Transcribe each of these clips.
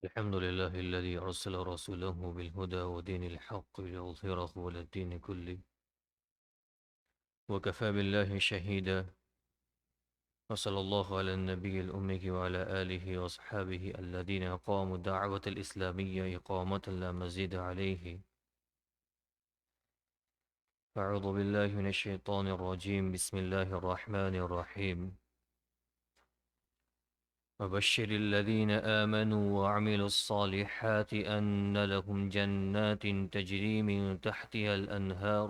الحمد لله الذي أرسل رسوله بالهدى ودين الحق ليظهره على الدين كله وكفى بالله شهيدا. وصلى الله على النبي الأمي وعلى آله وأصحابه الذين قاموا الدعوة الإسلامية إقامة لا مزيد عليه. أعوذ بالله من الشيطان الرجيم. بسم الله الرحمن الرحيم. وبشر الذين آمنوا وعملوا الصالحات أن لهم جنات تجري من تحتها الأنهار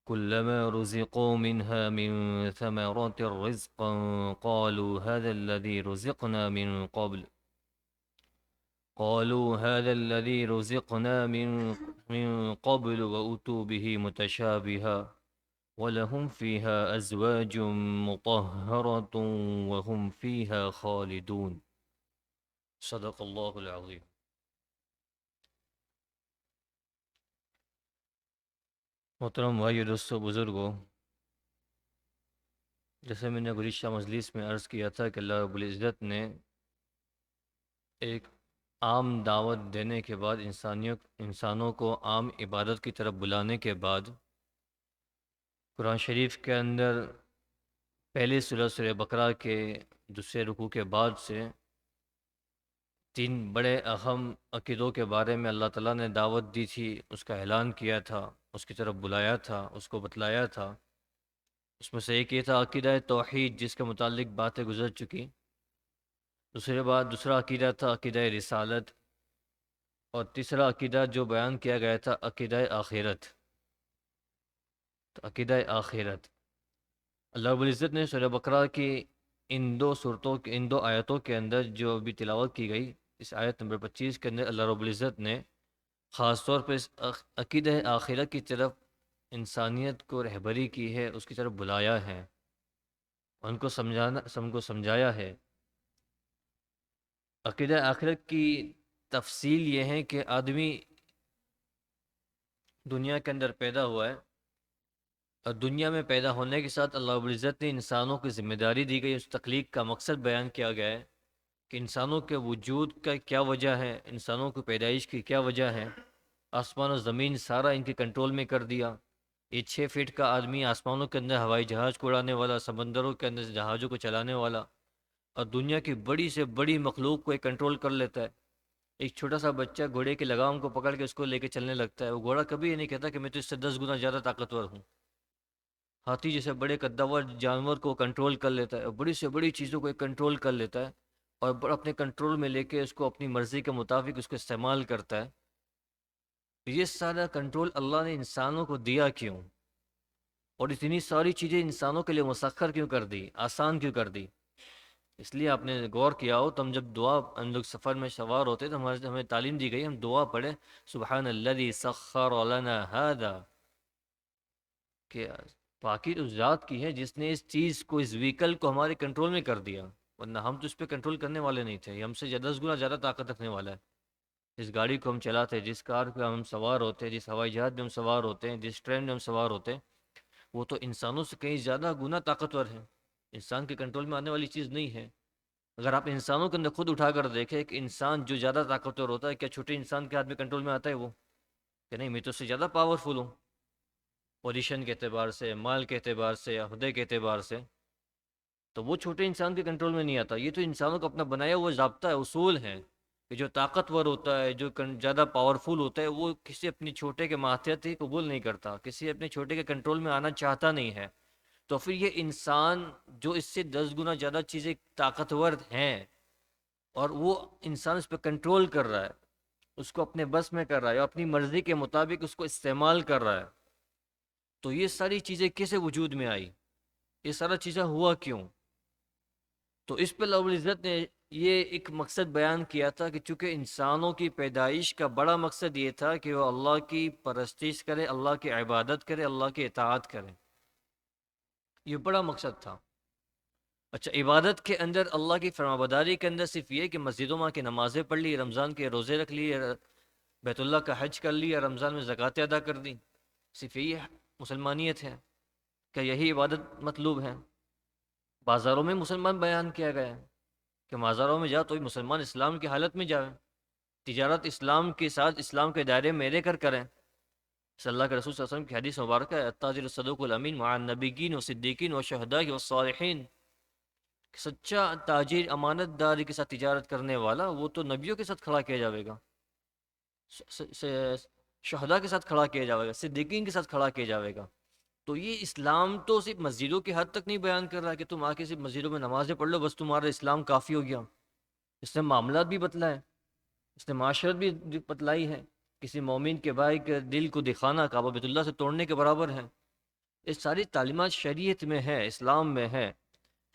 كلما رزقوا منها من ثمرات رزقا قالوا هذا الذي رزقنا من قبل وأتوا به متشابها ولهم فيها أزواج مطهرة وهم فيها خالدون. صدق الله العظيم. محترم بھائی دوستو بزرگوں، جیسے میں نے گزشتہ مجلس میں عرض کیا تھا کہ اللہ رب العزت نے ایک عام دعوت دینے کے بعد انسانوں کو عام عبادت کی طرف بلانے کے بعد قرآن شریف کے اندر پہلی سورہ بقرہ کے دوسرے رکوع کے بعد سے تین بڑے اہم عقیدوں کے بارے میں اللہ تعالیٰ نے دعوت دی تھی، اس کا اعلان کیا تھا، اس کی طرف بلایا تھا، اس کو بتلایا تھا۔ اس میں سے ایک یہ تھا عقیدہ توحید، جس کے متعلق باتیں گزر چکی۔ دوسرا عقیدہ تھا عقیدہ رسالت، اور تیسرا عقیدہ جو بیان کیا گیا تھا عقیدہ آخرت۔ تو عقیدہ آخرت، اللہ رب العزت نے سورہ بقرہ کی ان دو آیتوں کے اندر جو بھی تلاوت کی گئی، اس آیت نمبر 25 کے اندر اللہ رب العزت نے خاص طور پر اس عقیدہ آخرت کی طرف انسانیت کو رہبری کی ہے، اس کی طرف بلایا ہے، ان کو سمجھایا ہے۔ عقیدہ آخرت کی تفصیل یہ ہے کہ آدمی دنیا کے اندر پیدا ہوا ہے، اور دنیا میں پیدا ہونے کے ساتھ اللہ رب العزت نے انسانوں کی ذمہ داری دی گئی، اس تخلیق کا مقصد بیان کیا گیا ہے کہ انسانوں کے وجود کا کیا وجہ ہے، انسانوں کی پیدائش کی کیا وجہ ہے۔ آسمان و زمین سارا ان کے کنٹرول میں کر دیا۔ یہ 6 فٹ کا آدمی آسمانوں کے اندر ہوائی جہاز کو اڑانے والا، سمندروں کے اندر جہازوں کو چلانے والا، اور دنیا کی بڑی سے بڑی مخلوق کو ایک کنٹرول کر لیتا ہے۔ ایک چھوٹا سا بچہ گھوڑے کی لگام کو پکڑ کے اس کو لے کے چلنے لگتا ہے، وہ گھوڑا کبھی یہ نہیں کہتا کہ میں تو اس سے 10 گنا زیادہ طاقتور ہوں۔ ہاتھی جیسے بڑے قدور جانور کو کنٹرول کر لیتا ہے، اور بڑی سے بڑی چیزوں کو ایک کنٹرول کر لیتا ہے، اور اپنے کنٹرول میں لے کے اس کو اپنی مرضی کے مطابق اس کو استعمال کرتا ہے۔ یہ سارا کنٹرول اللہ نے انسانوں کو دیا کیوں؟ اور اتنی ساری چیزیں انسانوں کے لیے مسخر کیوں کر دی، آسان کیوں کر دی؟ اس لیے آپ نے غور کیا ہو، تو ہم لوگ سفر میں سوار ہوتے تو ہمیں تعلیم دی گئی، ہم دعا پڑھیں سبحان الذی سخر لنا ھذا، کہ پاکی اس ذات کی ہے جس نے اس چیز کو، اس وہیکل کو ہمارے کنٹرول میں کر دیا، ورنہ ہم تو اس پہ کنٹرول کرنے والے نہیں تھے۔ یہ ہم سے 10 گنا زیادہ طاقت رکھنے والا ہے۔ جس گاڑی کو ہم چلاتے ہیں، جس کار پہ ہم سوار ہوتے ہیں، جس ہوائی جہاز میں ہم سوار ہوتے ہیں، جس ٹرین میں ہم سوار ہوتے ہیں، وہ تو انسانوں سے کہیں زیادہ گنا طاقتور ہے، انسان کے کنٹرول میں آنے والی چیز نہیں ہے۔ اگر آپ انسانوں کے اندر خود اٹھا کر دیکھیں کہ انسان جو زیادہ طاقتور ہوتا ہے، کیا چھوٹے انسان کے ہاتھ میں کنٹرول میں آتا ہے وہ؟ کہ نہیں، میں تو اس سے زیادہ پاورفل ہوں، پوزیشن کے اعتبار سے، مال کے اعتبار سے، عہدے کے اعتبار سے، تو وہ چھوٹے انسان کے کنٹرول میں نہیں آتا۔ یہ تو انسانوں کا اپنا بنایا ہوا ضابطہ ہے، اصول ہے کہ جو طاقتور ہوتا ہے، جو زیادہ پاورفل ہوتا ہے، وہ کسی اپنی چھوٹے کے ماتحت ہی قبول نہیں کرتا، کسی اپنے چھوٹے کے کنٹرول میں آنا چاہتا نہیں ہے۔ تو پھر یہ انسان جو اس سے 10 گنا زیادہ چیزیں طاقتور ہیں، اور وہ انسان اس پہ کنٹرول کر رہا ہے، اس کو اپنے بس میں کر رہا ہے، اور اپنی مرضی کے مطابق اس کو استعمال کر رہا ہے، تو یہ ساری چیزیں کیسے وجود میں آئی؟ یہ سارا چیزیں ہوا کیوں؟ تو اس پہ اللہ رب العزت نے یہ ایک مقصد بیان کیا تھا کہ چونکہ انسانوں کی پیدائش کا بڑا مقصد یہ تھا کہ وہ اللہ کی پرستش کرے، اللہ کی عبادت کرے، اللہ کی اطاعت کرے، یہ بڑا مقصد تھا۔ اچھا، عبادت کے اندر اللہ کی فرمانبرداری کے اندر صرف یہ کہ مسجدوں میں کی نمازیں پڑھ لی، رمضان کے روزے رکھ لیے، بیت اللہ کا حج کر لیا، رمضان میں زکوٰۃ ادا کر دی، صرف یہی مسلمانیت ہے؟ کیا یہی عبادت مطلوب ہے؟ بازاروں میں مسلمان بیان کیا گیا ہے کہ مزاروں میں جا تو بھی مسلمان اسلام کی حالت میں جائے، تجارت اسلام کے ساتھ اسلام کے دائرے میں رہ کر کریں۔ صلی اللہ کے رسول صلی اللہ علیہ وسلم کی حدیث مبارکہ ہے، التاجر الصدوق الامین مع النبیین والصدیقین والشہداء والصالحین، سچا تاجر امانت داری کے ساتھ تجارت کرنے والا وہ تو نبیوں کے ساتھ کھڑا کیا جائے گا، شہداء کے ساتھ کھڑا کیا جائے گا، صدیقین کے ساتھ کھڑا کیا جائے گا۔ تو یہ اسلام تو صرف مسجدوں کی حد تک نہیں بیان کر رہا کہ تم آ کے صرف مسجدوں میں نمازیں پڑھ لو بس تمہارا اسلام کافی ہو گیا، اس نے معاملات بھی بتلائے، اس نے معاشرت بھی بتلائی ہے۔ کسی مومن کے بھائی کے دل کو دکھانا کعبہ بیت اللہ سے توڑنے کے برابر ہے۔ یہ ساری تعلیمات شریعت میں ہے، اسلام میں ہے۔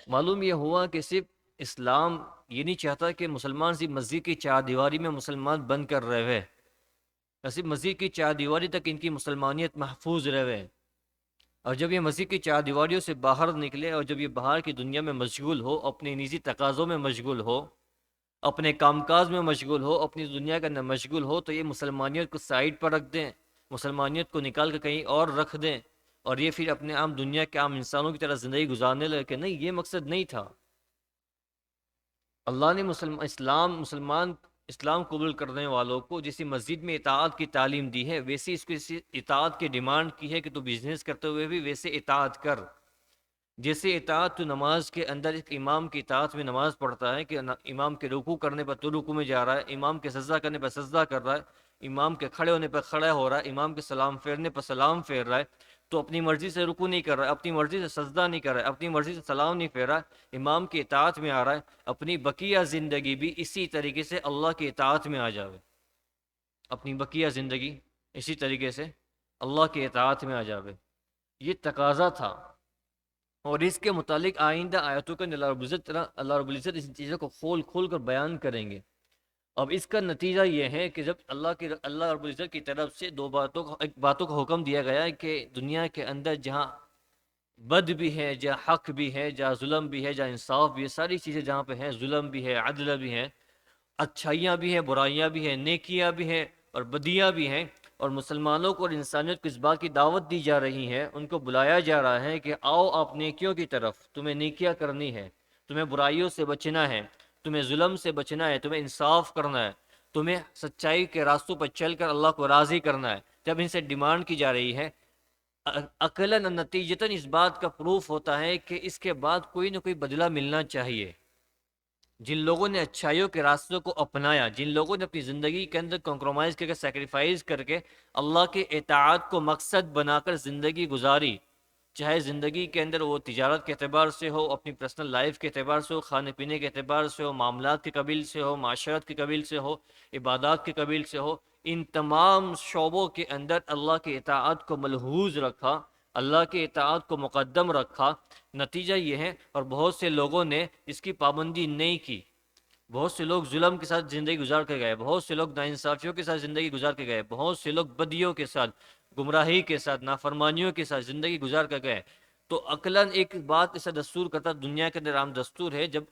معلوم یہ ہوا کہ صرف اسلام یہ نہیں چاہتا کہ مسلمان صرف مسجد کی چار دیواری میں مسلمان بند کر رہے ہوئے، صرف مسجد کی چار دیواری تک ان کی مسلمانیت محفوظ رہے، اور جب یہ مسجد کی چار دیواریوں سے باہر نکلے اور جب یہ باہر کی دنیا میں مشغول ہو، اپنے نجی تقاضوں میں مشغول ہو، اپنے کام کاج میں مشغول ہو، اپنی دنیا کے اندر مشغول ہو، تو یہ مسلمانیت کو سائیڈ پر رکھ دیں، مسلمانیت کو نکال کے کہیں اور رکھ دیں، اور یہ پھر اپنے عام دنیا کے عام انسانوں کی طرح زندگی گزارنے لگے۔ کہ نہیں، یہ مقصد نہیں تھا۔ اللہ نے اسلام قبول کرنے والوں کو جیسی مسجد میں اطاعت کی تعلیم دی ہے، ویسی اس کو اطاعت کی ڈیمانڈ کی ہے کہ تو بزنس کرتے ہوئے بھی ویسے اطاعت کر۔ جیسے اطاعت تو نماز کے اندر ایک امام کی اطاعت میں نماز پڑھتا ہے کہ امام کے رکوع کرنے پر تو رکوع میں جا رہا ہے، امام کے سجدہ کرنے پر سجدہ کر رہا ہے، امام کے کھڑے ہونے پر کھڑا ہو رہا ہے، امام کے سلام پھیرنے پر سلام پھیر رہا ہے، تو اپنی مرضی سے رکوع نہیں کر رہا ہے، اپنی مرضی سے سجدہ نہیں کر رہا ہے، اپنی مرضی سے سلام نہیں پھیر رہا ہے، امام کی اطاعت میں آ رہا ہے۔ اپنی بقیہ زندگی بھی اسی طریقے سے اللہ کی اطاعت میں آ جاوے، اپنی بقیہ زندگی اسی طریقے سے اللہ کی اطاعت میں آ جاوے۔ یہ تقاضا تھا، اور اس کے متعلق آئندہ آیتوں کے اندر اللہ رب العزت اس چیزوں کو کھول کھول کر بیان کریں گے۔ اب اس کا نتیجہ یہ ہے کہ جب اللہ رب العزت کی طرف سے ایک باتوں کا حکم دیا گیا ہے کہ دنیا کے اندر جہاں بد بھی ہے، جہاں حق بھی ہے، جہاں ظلم بھی ہے، جہاں انصاف بھی ہے، ساری چیزیں جہاں پہ ہیں، ظلم بھی ہے، عدل بھی ہے، اچھائیاں بھی ہیں، برائیاں بھی ہیں، نیکیاں بھی ہیں اور بدیاں بھی ہیں، اور مسلمانوں کو اور انسانیت کو اس بات کی دعوت دی جا رہی ہے، ان کو بلایا جا رہا ہے کہ آؤ آپ نیکیوں کی طرف، تمہیں نیکیاں کرنی ہے، تمہیں برائیوں سے بچنا ہے، تمہیں ظلم سے بچنا ہے، تمہیں انصاف کرنا ہے، تمہیں سچائی کے راستوں پر چل کر اللہ کو راضی کرنا ہے۔ جب ان سے ڈیمانڈ کی جا رہی ہے، عقلاً اور نتیجتاً اس بات کا پروف ہوتا ہے کہ اس کے بعد کوئی نہ کوئی بدلہ ملنا چاہیے۔ جن لوگوں نے اچھائیوں کے راستوں کو اپنایا، جن لوگوں نے اپنی زندگی کے اندر کمپرومائز کر کے سیکریفائز کر کے اللہ کے اطاعت کو مقصد بنا کر زندگی گزاری، چاہے زندگی کے اندر وہ تجارت کے اعتبار سے ہو، اپنی پرسنل لائف کے اعتبار سے ہو، کھانے پینے کے اعتبار سے ہو، معاملات کے قبیل سے ہو، معاشرت کے قبیل سے ہو، عبادات کے قبیل سے ہو، ان تمام شعبوں کے اندر اللہ کے اطاعت کو ملحوظ رکھا، اللہ کے اطاعت کو مقدم رکھا۔ نتیجہ یہ ہے، اور بہت سے لوگوں نے اس کی پابندی نہیں کی، بہت سے لوگ ظلم کے ساتھ زندگی گزار کے گئے، بہت سے لوگ ناانصافیوں کے ساتھ زندگی گزار کے گئے، بہت سے لوگ بدیوں کے ساتھ، گمراہی کے ساتھ، نافرمانیوں کے ساتھ زندگی گزار کر گئے۔ تو عقلاً ایک بات ایسا دستور کرتا، دنیا کے اندر عام دستور ہے، جب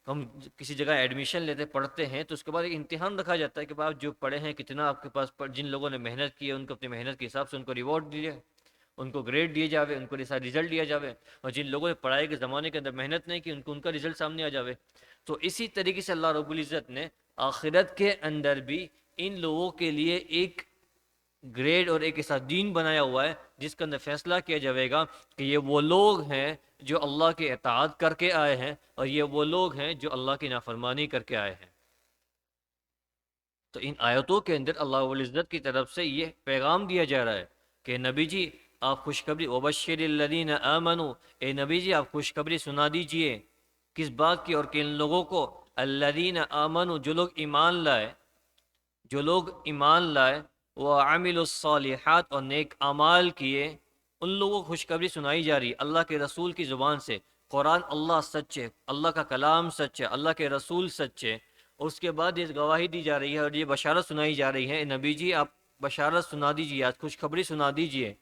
ہم کسی جگہ ایڈمیشن لیتے پڑھتے ہیں تو اس کے بعد ایک امتحان رکھا جاتا ہے کہ آپ جو پڑھے ہیں کتنا آپ کے پاس جن لوگوں نے محنت کی ہے ان کو اپنی محنت کے حساب سے ان کو ریوارڈ دیے، ان کو گریڈ دیے جاوے، ان کو رزلٹ دیا جاوے، اور جن لوگوں نے پڑھائی کے زمانے کے اندر محنت نہیں کی ان کو ان کا رزلٹ سامنے آ جاوے۔ تو اسی طریقے سے اللہ رب العزت نے آخرت کے اندر بھی ان لوگوں کے لیے ایک گریڈ اور ایک ایسا دین بنایا ہوا ہے جس کے اندر فیصلہ کیا جائے گا کہ یہ وہ لوگ ہیں جو اللہ کے اطاعت کر کے آئے ہیں، اور یہ وہ لوگ ہیں جو اللہ کی نافرمانی کر کے آئے ہیں۔ تو ان آیتوں کے اندر اللہ رب العزت کی طرف سے یہ پیغام دیا جا رہا ہے کہ نبی جی آپ خوشخبری، وبشر الذین آمنوا، اے نبی جی آپ خوشخبری سنا دیجئے، کس بات کی؟ اور کن لوگوں کو؟ الذین آمنوا، جو لوگ ایمان لائے، جو لوگ ایمان لائے، وعملوا الصالحات، اور نیک اعمال کیے، ان لوگوں کو خوشخبری سنائی جا رہی ہے اللہ کے رسول کی زبان سے۔ قرآن اللہ سچ ہے، اللہ کا کلام سچ ہے، اللہ کے رسول سچ ہے، اور اس کے بعد یہ گواہی دی جا رہی ہے اور یہ بشارت سنائی جا رہی ہے، نبی جی آپ بشارت سنا دیجیے، آج خوشخبری سنا دیجیے،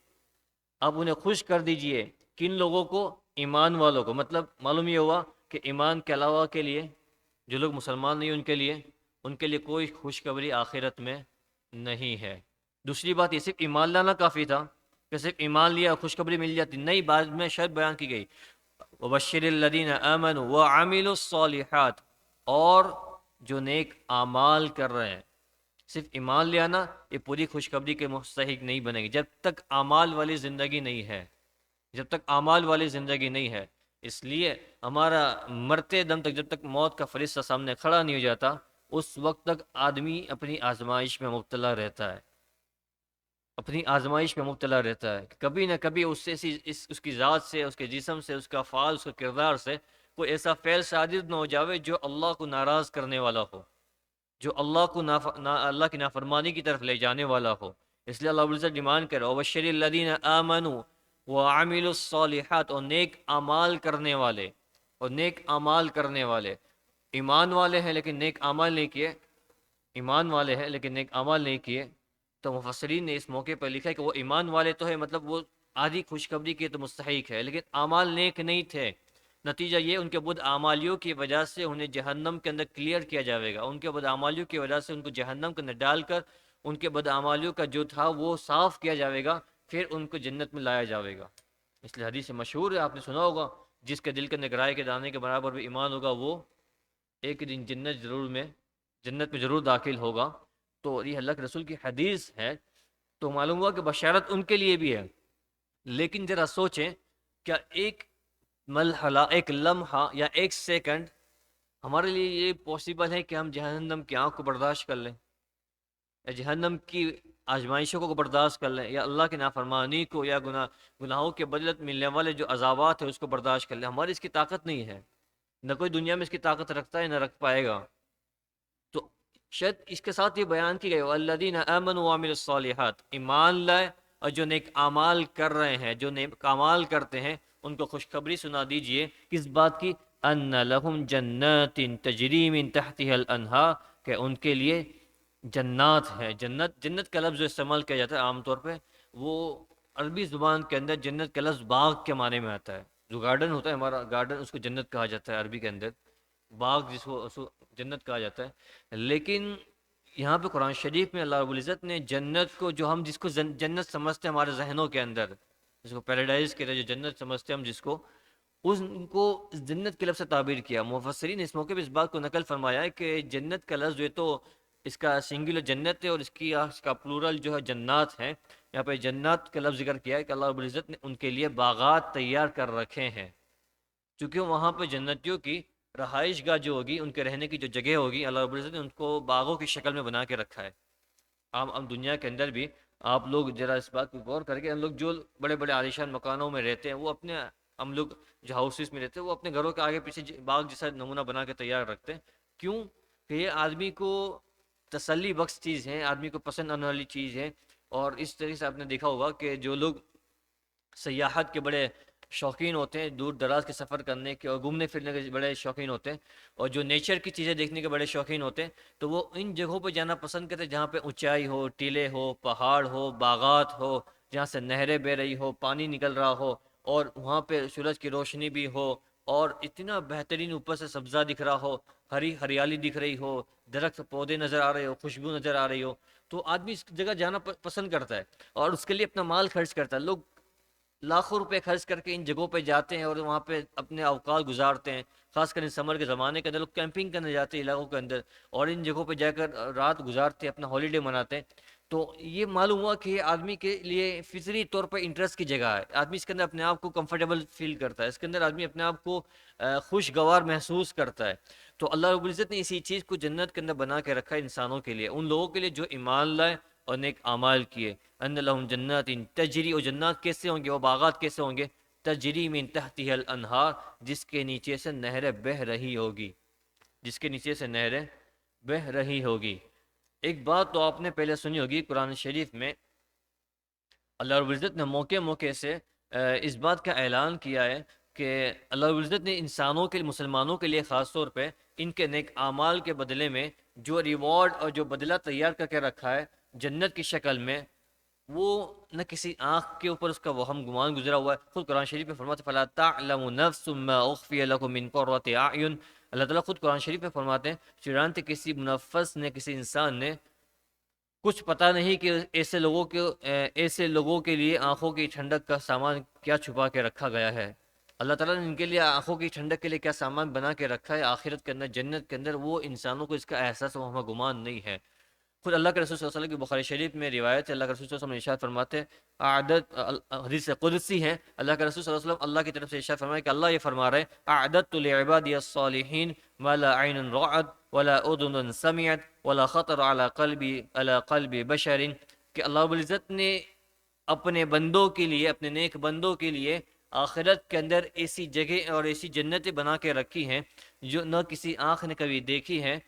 آپ انہیں خوش کر دیجئے۔ کن لوگوں کو؟ ایمان والوں کو۔ مطلب معلوم یہ ہوا کہ ایمان کے علاوہ کے لیے جو لوگ مسلمان نہیں ان کے لیے کوئی خوشخبری آخرت میں نہیں ہے۔ دوسری بات، یہ صرف ایمان لانا کافی تھا کہ صرف ایمان لیا خوشخبری مل جاتی؟ نہیں، بعد میں شرط بیان کی گئی، وبشر الذین آمنوا وعملوا الصالحات، اور جو نیک اعمال کر رہے ہیں. صرف ایمان لے آنا یہ پوری خوشخبری کے مستحق نہیں بنے گی جب تک اعمال والی زندگی نہیں ہے، جب تک اعمال والی زندگی نہیں ہے. اس لیے ہمارا مرتے دم تک جب تک موت کا فرشتہ سامنے کھڑا نہیں ہو جاتا اس وقت تک آدمی اپنی آزمائش میں مبتلا رہتا ہے، اپنی آزمائش میں مبتلا رہتا ہے. کبھی نہ کبھی اس سے اس کی ذات سے، اس کے جسم سے، اس کا افعال، اس کے کردار سے کوئی ایسا فعل صادر نہ ہو جاوے جو اللہ کو ناراض کرنے والا ہو، جو اللہ کو اللہ کی نافرمانی کی طرف لے جانے والا ہو. اس لیے اللہ رب العزت ڈیمانڈ کر رہا ہے وَبَشِّرِ الَّذِينَ آمَنُوا وَعَمِلُوا الصَّالِحَاتِ، اور نیک اعمال کرنے والے، اور نیک اعمال کرنے والے. ایمان والے ہیں لیکن نیک اعمال نہیں کیے، ایمان والے ہیں لیکن نیک اعمال نہیں کیے. تو مفسرین نے اس موقع پر لکھا ہے کہ وہ ایمان والے تو ہے، مطلب وہ آدھی خوشخبری کے تو مستحق ہے، لیکن اعمال نیک نہیں تھے. نتیجہ یہ ان کے بد اعمالیوں کی وجہ سے انہیں جہنم کے اندر کلیئر کیا جائے گا. ان کے بد اعمالیوں کی وجہ سے ان کو جہنم کے اندر ڈال کر ان کے بد اعمالیوں کا جو تھا وہ صاف کیا جائے گا، پھر ان کو جنت میں لایا جائے گا. اس لیے حدیث مشہور ہے، آپ نے سنا ہوگا، جس کے دل کے اندر گرائے کے دانے کے برابر بھی ایمان ہوگا وہ ایک دن جنت میں ضرور داخل ہوگا. تو یہ اللہ کے رسول کی حدیث ہے. تو معلوم ہوا کہ بشارت ان کے لیے بھی ہے. لیکن ذرا سوچیں، کیا ایک مرحلہ، ایک لمحہ یا ایک سیکنڈ ہمارے لیے یہ پاسبل ہے کہ ہم جہنم کی آنکھ کو برداشت کر لیں، یا جہنم کی آزمائشوں کو برداشت کر لیں، یا اللہ کی نافرمانی کو، یا گناہوں کے بدلت ملنے والے جو عذابات ہیں اس کو برداشت کر لیں؟ ہماری اس کی طاقت نہیں ہے، نہ کوئی دنیا میں اس کی طاقت رکھتا ہے نہ رکھ پائے گا. تو شاید اس کے ساتھ یہ بیان کی گئی وَالَّذِينَ آمَنُوا وَعَمِلُوا الصَّالِحَاتِ، ایمان لائے اور جو نیک اعمال کر رہے ہیں، جو نیک اعمال کرتے ہیں ان کو خوشخبری سنا دیجئے. کس بات کی؟ ان لہم جنات تجری من تحتها الانہار، کہ ان کے لیے جنات ہے. جنت کا لفظ جو استعمال کیا جاتا ہے عام طور پہ وہ عربی زبان کے اندر جنت کا لفظ باغ کے معنی میں آتا ہے. جو گارڈن ہوتا ہے ہمارا گارڈن، اس کو جنت کہا جاتا ہے عربی کے اندر. باغ جس کو جنت کہا جاتا ہے. لیکن یہاں پہ قرآن شریف میں اللہ رب العزت نے جنت کو، جو ہم جس کو جنت سمجھتے ہیں ہمارے ذہنوں کے اندر، جس کو پیراڈائز کہتے ہیں، جو جنت سمجھتے ہیں ہم جس کو، ان کو جنت کے لفظ سے تعبیر کیا. مفسرین نے اس موقع پہ اس بات کو نقل فرمایا ہے کہ جنت کا لفظ جو ہے تو اس کا سنگولر جنت ہے اور اس کا پلورل جو ہے جنات ہے. یہاں پہ جنات کا لفظ ذکر کیا ہے کہ اللہ رب العزت نے ان کے لیے باغات تیار کر رکھے ہیں، چونکہ وہاں پہ جنتیوں کی رہائش گاہ جو ہوگی، ان کے رہنے کی جو جگہ ہوگی، اللہ رب العزت نے ان کو باغوں کی شکل میں بنا کے رکھا ہے. ہم دنیا کے اندر بھی آپ لوگ ذرا اس بات کو غور کر کے، ہم لوگ جو بڑے بڑے عالیشان مکانوں میں رہتے ہیں وہ اپنے، ہم لوگ جو ہاؤسز میں رہتے ہیں وہ اپنے گھروں کے آگے پیچھے باغ جیسا نمونہ بنا کے تیار رکھتے ہیں. کیوں؟ کہ یہ آدمی کو تسلی بخش چیز ہے، آدمی کو پسند آنے والی چیز ہے. اور اس طریقے سے آپ نے دیکھا ہوگا کہ جو لوگ سیاحت کے بڑے شوقین ہوتے ہیں، دور دراز کے سفر کرنے کے اور گھومنے پھرنے کے بڑے شوقین ہوتے ہیں، اور جو نیچر کی چیزیں دیکھنے کے بڑے شوقین ہوتے ہیں، تو وہ ان جگہوں پہ جانا پسند کرتے ہیں جہاں پہ اونچائی ہو، ٹیلے ہو، پہاڑ ہو، باغات ہو، جہاں سے نہریں بہ رہی ہو، پانی نکل رہا ہو، اور وہاں پہ سورج کی روشنی بھی ہو، اور اتنا بہترین اوپر سے سبزہ دکھ رہا ہو، ہریالی دکھ رہی ہو، درخت پودے نظر آ رہے ہو، خوشبو نظر آ رہی ہو، تو آدمی اس جگہ جانا پسند کرتا ہے اور اس کے لیے اپنا مال خرچ کرتا ہے. لوگ لاکھوں روپے خرچ کر کے ان جگہوں پہ جاتے ہیں اور وہاں پہ اپنے اوقات گزارتے ہیں. خاص کر ان سمر کے زمانے کے اندر لوگ کیمپنگ کرنے جاتے ہیں علاقوں کے اندر، اور ان جگہوں پہ جا کر رات گزارتے ہیں، اپنا ہالیڈے مناتے ہیں. تو یہ معلوم ہوا کہ یہ آدمی کے لیے فطری طور پر انٹرسٹ کی جگہ ہے. آدمی اس کے اندر اپنے آپ کو کمفرٹیبل فیل کرتا ہے، اس کے اندر آدمی اپنے آپ کو خوشگوار محسوس کرتا ہے. تو اللہ رب العزت نے اسی چیز کو جنت کے اندر بنا کے رکھا ہے انسانوں کے لیے، ان لوگوں کے لیے جو ایمان لائے اور نیک اعمال کیے. ان لہم جنات تجری، اور جنات کیسے ہوں گے، وہ باغات کیسے ہوں گے؟ تجری من تحتها الانہار، جس کے نیچے سے نہریں بہہ رہی ہوگی، جس کے نیچے سے نہریں بہہ رہی ہوگی. ایک بات تو آپ نے پہلے سنی ہوگی، قرآن شریف میں اللہ رب العزت نے موقع موقع سے اس بات کا اعلان کیا ہے کہ اللہ رب العزت نے انسانوں کے، مسلمانوں کے لیے خاص طور پہ ان کے نیک اعمال کے بدلے میں جو ریوارڈ اور جو بدلہ تیار کر کے رکھا ہے جنت کی شکل میں، وہ نہ کسی آنکھ کے اوپر اس کا وہم گمان گزرا ہوا ہے. خود قرآن شریف میں فرماتے فَلَا تَعْلَمُ نَفْسٌ مَّا أُخْفِيَ لَكُم مِّن قُرَّةِ أَعْيُنٍ. اللہ تعالیٰ خود قرآن شریف میں فرماتے ہیں چنانچہ کسی منفس نے، کسی انسان نے کچھ پتہ نہیں کہ ایسے لوگوں کے لیے آنکھوں کی ٹھنڈک کا سامان کیا چھپا کے رکھا گیا ہے. اللہ تعالیٰ نے ان کے لیے آنکھوں کی ٹھنڈک کے لیے کیا سامان بنا کے رکھا ہے آخرت کے اندر، جنت کے اندر، وہ انسانوں کو اس کا احساس و ہمہ گمان نہیں ہے۔ خود اللہ کے رسول صلی اللہ علیہ وسلم کی بخاری شریف میں روایت ہے، اللہ کے رسول صلی اللہ علیہ وسلم ارشاد فرماتے ہیں، حدیث قدسی ہے، اللہ کے رسول صلی اللہ علیہ وسلم اللہ کی طرف سے ارشاد فرمایا کہ اللہ یہ فرما رہے ہیں، اعددت لعبادی الصالحین ما لا عین رأت ولا اذن سمعت ولا خطر علی قلب بشر، کہ اللہ رب العزت نے اپنے بندوں کے لیے، اپنے نیک بندوں کے لیے آخرت کے اندر ایسی جگہ اور ایسی جنتیں بنا کے رکھی ہیں جو نہ کسی آنکھ نے کبھی دیکھی ہے،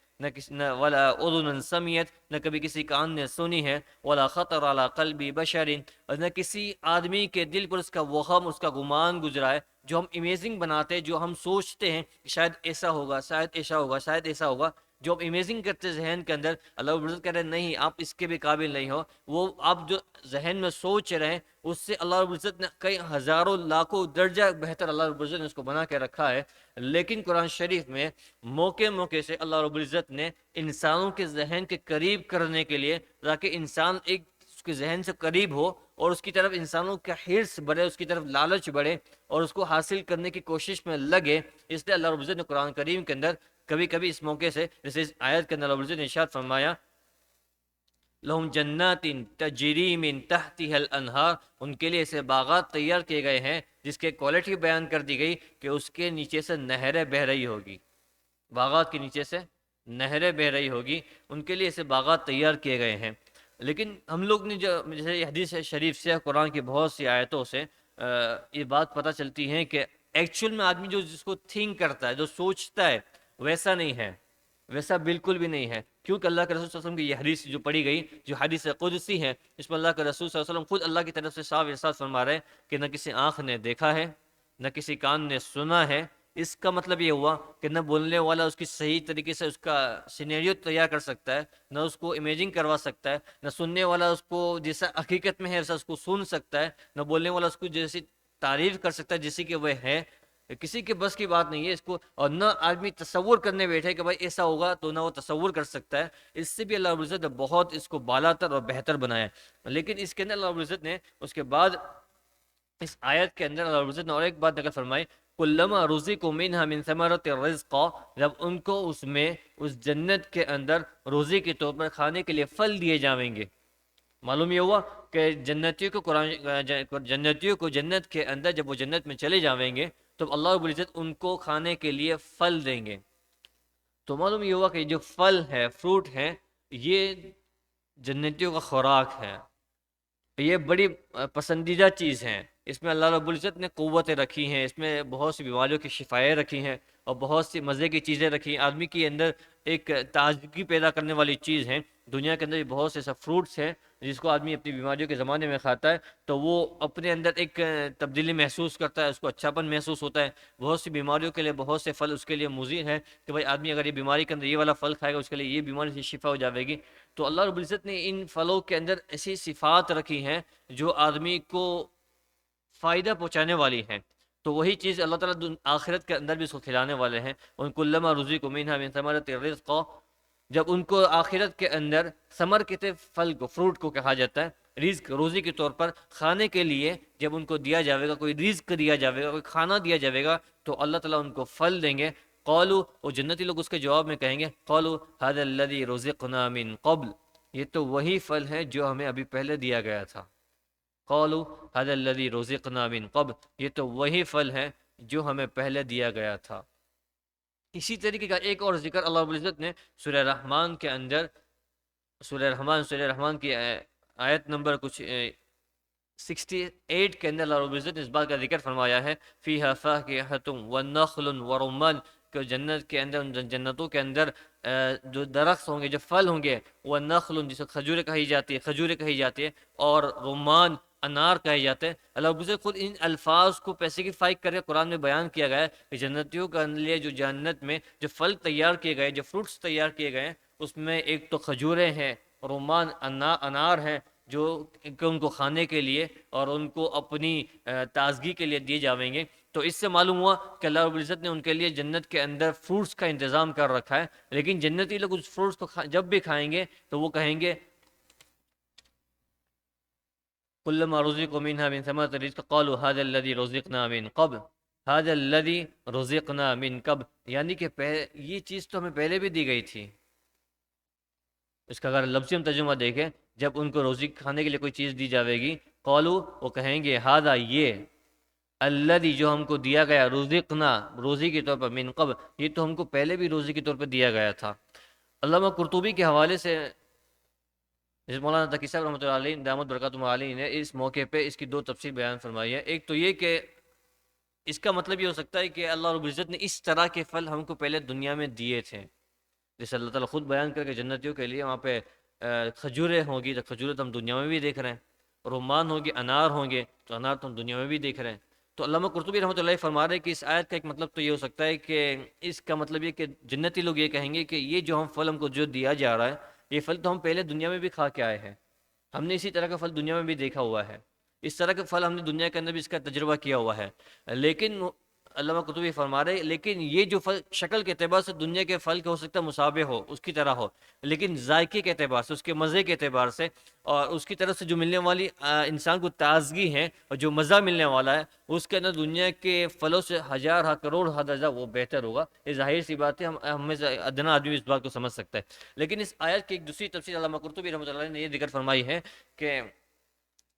نہ ولا اذن سمیت، نہ کبھی کسی کان نے سنی ہے، ولا خطر علی قلب بشر، اور نہ کسی آدمی کے دل پر اس کا وہم، اس کا گمان گزرا ہے، جو ہم امیزنگ بناتے ہیں، جو ہم سوچتے ہیں کہ شاید ایسا ہوگا، شاید ایسا ہوگا، شاید ایسا ہوگا، جو آپ امیزنگ کرتے ذہن کے اندر، اللہ رب العزت کہہ رہے ہیں نہیں، آپ اس کے بھی قابل نہیں ہو، وہ آپ جو ذہن میں سوچ رہے ہیں اس سے اللہ رب العزت نے کئی ہزاروں لاکھوں درجہ بہتر اللہ رب العزت نے اس کو بنا کے رکھا ہے۔ لیکن قرآن شریف میں موقع موقع سے اللہ رب العزت نے انسانوں کے ذہن کے قریب کرنے کے لیے، تاکہ انسان ایک اس کے ذہن سے قریب ہو اور اس کی طرف انسانوں کا حرص بڑھے، اس کی طرف لالچ بڑھے اور اس کو حاصل کرنے کی کوشش میں لگے، اس لیے اللہ رب العزت نے قرآن کریم کے اندر کبھی کبھی اس موقع سے، جیسے اس آیت کے اندر اللہ رب العزت نے ارشاد فرمایا، لہم جنات تجری من تحتها الانہار، ان کے لیے ایسے باغات تیار کیے گئے ہیں جس کے کوالٹی بیان کر دی گئی کہ اس کے نیچے سے نہریں بہہ رہی ہوگی، باغات کے نیچے سے نہریں بہہ رہی ہوگی، ان کے لیے ایسے باغات تیار کیے گئے ہیں۔ لیکن ہم لوگ نے جو جیسے یہ حدیث شریف سے، قرآن کی بہت سی آیتوں سے یہ بات پتہ چلتی ہے کہ ایکچول میں آدمی جو جس کو تھنک کرتا ہے، جو سوچتا ہے، ویسا نہیں ہے، ویسا بالکل بھی نہیں ہے، کیونکہ اللہ کے رسول صلی اللہ علیہ وسلم کی یہ حدیث جو پڑھی گئی، جو حدیث قدسی ہے، اس میں اللہ کے رسول صلی اللہ علیہ وسلم خود اللہ کی طرف سے صاف ارشاد فرما رہے ہیں کہ نہ کسی آنکھ نے دیکھا ہے، نہ کسی کان نے سنا ہے۔ اس کا مطلب یہ ہوا کہ نہ بولنے والا اس کی صحیح طریقے سے اس کا سینیریو تیار کر سکتا ہے، نہ اس کو امیجنگ کروا سکتا ہے، نہ سننے والا اس کو جیسا حقیقت میں ہے ایسا اس کو سن سکتا ہے، نہ بولنے والا اس کو جیسی تعریف کر سکتا ہے جیسی کہ وہ ہے، کسی کے بس کی بات نہیں ہے اس کو، اور نہ آدمی تصور کرنے بیٹھے کہ بھائی ایسا ہوگا، تو نہ وہ تصور کر سکتا ہے۔ اس سے بھی اللہ رب العزت نے بہت اس کو بالاتر اور بہتر بنایا ہے۔ لیکن اس کے اندر اللہ رب العزت نے اس کے بعد اس آیت کے اندر اللہ رب العزت نے اور ایک بات نقل فرمائی، کلما رزقوا منها من ثمرۃ الرزق، جب ان کو اس میں اس جنت کے اندر روزی کے طور پر کھانے کے لیے پھل دیے جائیں گے۔ معلوم یہ ہوا کہ جنتیوں کو جنت کے اندر جب وہ جنت میں چلے جائیں گے تو اللہ رب العزت ان کو کھانے کے لیے پھل دیں گے۔ تو معلوم یہ ہوا کہ جو پھل ہے، فروٹ ہے، یہ جنتیوں کا خوراک ہے، یہ بڑی پسندیدہ چیز ہیں، اس میں اللہ رب العزت نے قوتیں رکھی ہیں، اس میں بہت سی بیماریوں کی شفائیں رکھی ہیں اور بہت سی مزے کی چیزیں رکھی ہیں، آدمی کے اندر ایک تازگی پیدا کرنے والی چیز ہیں۔ دنیا کے اندر بھی بہت سے ایسا فروٹس ہیں جس کو آدمی اپنی بیماریوں کے زمانے میں کھاتا ہے تو وہ اپنے اندر ایک تبدیلی محسوس کرتا ہے، اس کو اچھاپن محسوس ہوتا ہے۔ بہت سی بیماریوں کے لیے بہت سے پھل اس کے لیے مضر ہیں کہ بھائی آدمی اگر یہ بیماری کے اندر یہ والا پھل کھائے گا اس کے لیے یہ بیماری سے شفا ہو جائے گی۔ تو اللہ رب العزت نے ان پھلوں کے اندر ایسی صفات رکھی ہیں جو آدمی کو فائدہ پہنچانے والی ہیں، تو وہی چیز اللہ تعالیٰ آخرت کے اندر بھی اس کو کھلانے والے ہیں۔ ان کلما رزقوا منها من ثمرۃ الرزق، جب ان کو آخرت کے اندر ثمر کہتے پھل کو، فروٹ کو کہا جاتا ہے، رزق روزی کے طور پر کھانے کے لیے جب ان کو دیا جاوے گا، کوئی رزق دیا جاوے گا، کوئی کھانا دیا جاوے گا، تو اللہ تعالیٰ ان کو پھل دیں گے۔ قالوا، وہ جنتی لوگ اس کے جواب میں کہیں گے، قالوا هذا الذي رزقنا من قبل، یہ تو وہی پھل ہے جو ہمیں ابھی پہلے دیا گیا تھا۔ قالوا هذا الذي رزقنا من قبل، یہ تو وہی پھل ہے جو ہمیں پہلے دیا گیا تھا۔ اسی طریقے کا ایک اور ذکر اللہ رب العزت نے سورہ رحمان کے اندر، سورہ رحمان کی آیت نمبر کچھ 68 کے اندر اللہ رب العزت نے اس بات کا ذکر فرمایا ہے، فیہا فاکہۃ ونخل ورمان، کہ جنت کے اندر، جنتوں کے اندر جو درخت ہوں گے، جو پھل ہوں گے، ونخل جسے کھجوریں کہی جاتی ہے، اور رمان انار کہے جاتے ہیں۔ اللہ رب العزت خود ان الفاظ کو پیسیفائی کر کے قرآن میں بیان کیا گیا ہے کہ جنتیوں کے لیے جو جنت میں جو پھل تیار کیے گئے، جو فروٹس تیار کیے گئے ہیں، اس میں ایک تو کھجوریں ہیں، رمان انار ہیں، جو کہ ان کو کھانے کے لیے اور ان کو اپنی تازگی کے لیے دیے جائیں گے۔ تو اس سے معلوم ہوا کہ اللہ رب العزت نے ان کے لیے جنت کے اندر فروٹس کا انتظام کر رکھا ہے، لیکن جنتی لوگ اس فروٹس کو جب بھی کھائیں گے تو وہ کہیں گے، کلما رزقوا منها من ثمرۃ الرزق قالوا هذا الذي رزقنا من قبل، ھذا الذی رزقنا من قبل، یعنی کہ یہ چیز تو ہمیں پہلے بھی دی گئی تھی۔ اس کا اگر لفظی ہم ترجمہ دیکھیں، جب ان کو روزی کھانے کے لیے کوئی چیز دی جاوے گی، قالو وہ کہیں گے ھذا یہ، الذی جو ہم کو دیا گیا، رزقنا روزی کے طور پر، من قبل یہ تو ہم کو پہلے بھی روزی کے طور پر دیا گیا تھا۔ علامہ قرطبی کے حوالے سے مولانا تقی صاحب رحمۃ اللہ علیہ دامت برکاتہ علیہ نے اس موقع پہ اس کی دو تفسیر بیان فرمائی ہے۔ ایک تو یہ کہ اس کا مطلب یہ ہو سکتا ہے کہ اللہ رب العزت نے اس طرح کے پھل ہم کو پہلے دنیا میں دیے تھے، جیسے اللہ تعالیٰ خود بیان کر کے جنتیوں کے لیے وہاں پہ کھجوریں ہوں گی، تو کھجوریں تو ہم دنیا میں بھی دیکھ رہے ہیں، رمان ہوں گے، انار ہوں گے، تو انار تو ہم دنیا میں بھی دیکھ رہے ہیں۔ تو علامہ قرطبی رحمۃ اللہ فرما رہے ہیں کہ اس آیت کا ایک مطلب تو یہ ہو سکتا ہے کہ اس کا مطلب یہ کہ جنتی لوگ یہ کہیں گے کہ یہ جو ہم پھل ہم کو جو دیا جا رہا ہے، یہ پھل تو ہم پہلے دنیا میں بھی کھا کے آئے ہیں، ہم نے اسی طرح کا پھل دنیا میں بھی دیکھا ہوا ہے، اس طرح کا پھل ہم نے دنیا کے اندر بھی اس کا تجربہ کیا ہوا ہے۔ لیکن علامہ قرطبی فرما رہے لیکن یہ جو پھل شکل کے اعتبار سے دنیا کے پھل کے ہو سکتا ہے مشابہ ہو، اس کی طرح ہو، لیکن ذائقے کے اعتبار سے، اس کے مزے کے اعتبار سے، اور اس کی طرف سے جو ملنے والی انسان کو تازگی ہے اور جو مزہ ملنے والا ہے، اس کے اندر دنیا کے پھلوں سے ہزار کروڑ درجہ وہ بہتر ہوگا۔ یہ ظاہر سی بات ہے، ہم میں سے ادنا آدمی اس بات کو سمجھ سکتا ہے۔ لیکن اس آیت کی ایک دوسری تفسیر علامہ قرطبی رحمۃ اللہ نے یہ ذکر فرمائی ہے کہ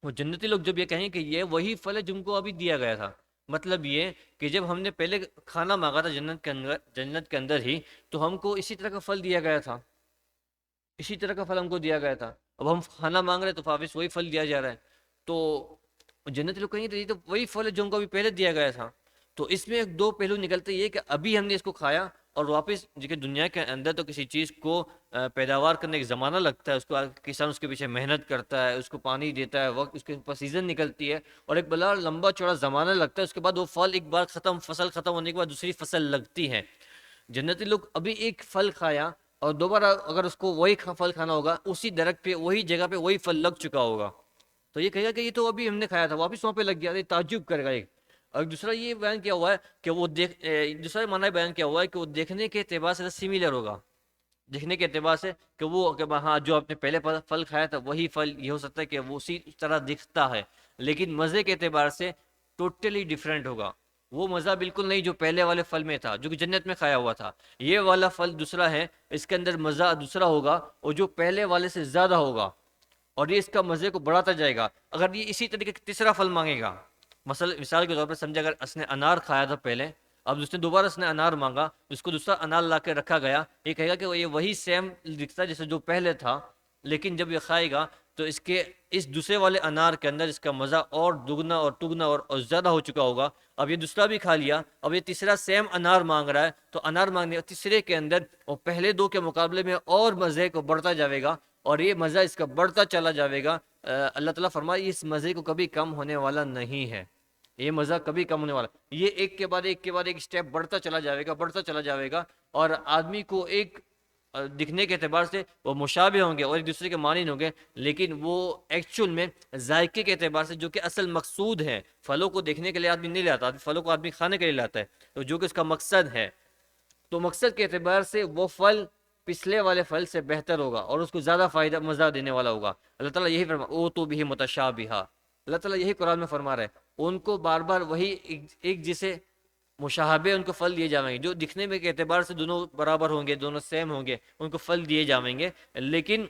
وہ جنتی لوگ جب یہ کہیں کہ یہ وہی پھل ہے جن کو ابھی دیا گیا تھا، مطلب یہ کہ جب ہم نے پہلے کھانا مانگا تھا جنت کے اندر ہی، تو ہم کو اسی طرح کا پھل دیا گیا تھا، اسی طرح کا پھل ہم کو دیا گیا تھا۔ اب ہم کھانا مانگ رہے ہیں تو واپس وہی پھل دیا جا رہا ہے، تو جنتی لوگ کہیں یہ تو وہی پھل ہے جو ہم کو ابھی پہلے دیا گیا تھا۔ تو اس میں ایک دو پہلو نکلتے یہ کہ ابھی ہم نے اس کو کھایا، اور واپس جو دنیا کے اندر تو کسی چیز کو پیداوار کرنے ایک زمانہ لگتا ہے، اس کو کسان اس کے پیچھے محنت کرتا ہے، اس کو پانی دیتا ہے، وقت اس کے اوپر سیزن نکلتی ہے، اور ایک بڑا لمبا چوڑا زمانہ لگتا ہے، اس کے بعد وہ پھل ایک بار ختم، فصل ختم ہونے کے بعد دوسری فصل لگتی ہے۔ جنتی لوگ ابھی ایک پھل کھایا اور دوبارہ اگر اس کو وہی پھل کھانا ہوگا، اسی درخت پہ وہی جگہ پہ وہی پھل لگ چکا ہوگا، تو یہ کہے گا کہ یہ تو ابھی ہم نے کھایا تھا، واپس وہاں پہ لگ گیا، یہ تعجب کرے گا ایک۔ اور دوسرا یہ بیان کیا ہوا ہے کہ وہ دوسرا معنی بیان کیا ہوا ہے کہ وہ دیکھنے کے اعتبار سے سیملر ہوگا، دیکھنے کے اعتبار سے کہ وہ کہ ہاں جو آپ نے پہلے پھل کھایا تھا وہی پھل، یہ ہو سکتا ہے کہ وہ اسی طرح دکھتا ہے، لیکن مزے کے اعتبار سے ٹوٹلی ڈیفرنٹ ہوگا، وہ مزہ بالکل نہیں جو پہلے والے پھل میں تھا، جو کہ جنت میں کھایا ہوا تھا۔ یہ والا پھل دوسرا ہے، اس کے اندر مزہ دوسرا ہوگا، اور جو پہلے والے سے زیادہ ہوگا، اور یہ اس کا مزے کو بڑھاتا جائے گا۔ اگر یہ اسی طریقے کا تیسرا پھل مانگے گا، مثال کے طور پر سمجھے، اگر اس نے انار کھایا تھا پہلے، اب اس نے دوبارہ اس نے انار مانگا، اس کو دوسرا انار لا کے رکھا گیا، یہ کہے گا کہ یہ وہی سیم دکھتا ہے جیسے جو پہلے تھا، لیکن جب یہ کھائے گا تو اس دوسرے والے انار کے اندر اس کا مزہ اور دگنا اور ٹگنا اور زیادہ ہو چکا ہوگا۔ اب یہ دوسرا بھی کھا لیا، اب یہ تیسرا سیم انار مانگ رہا ہے، تو انار مانگنے تیسرے کے اندر وہ پہلے دو کے مقابلے میں اور مزے کو بڑھتا جاوے گا، اور یہ مزہ اس کا بڑھتا چلا جاوے گا۔ اللہ تعالیٰ فرمائے اس مزے کو کبھی کم ہونے والا نہیں ہے، یہ مزہ کبھی کم ہونے والا، یہ ایک کے بعد ایک کے بعد ایک سٹیپ بڑھتا چلا جاوے گا، بڑھتا چلا جاوے گا، اور آدمی کو ایک دکھنے کے اعتبار سے وہ مشابہ ہوں گے اور ایک دوسرے کے مانند ہوں گے، لیکن وہ ایکچول میں ذائقے کے اعتبار سے جو کہ اصل مقصود ہے، پھلوں کو دیکھنے کے لیے آدمی نہیں لاتا، پھلوں کو آدمی کھانے کے لیے لاتا ہے، تو جو کہ اس کا مقصد ہے، تو مقصد کے اعتبار سے وہ پھل پچھلے والے پھل سے بہتر ہوگا اور اس کو زیادہ فائدہ مزہ دینے والا ہوگا۔ اللہ تعالیٰ یہی فرما او تو بھی متشابہہ، اللہ تعالیٰ یہی قرآن میں فرما رہا ہے، ان کو بار بار وہی ایک جیسے مشابہ ان کو پھل دیے جائیں گے، جو دکھنے میں کے اعتبار سے دونوں برابر ہوں گے، دونوں سیم ہوں گے، ان کو پھل دیے جائیں گے، لیکن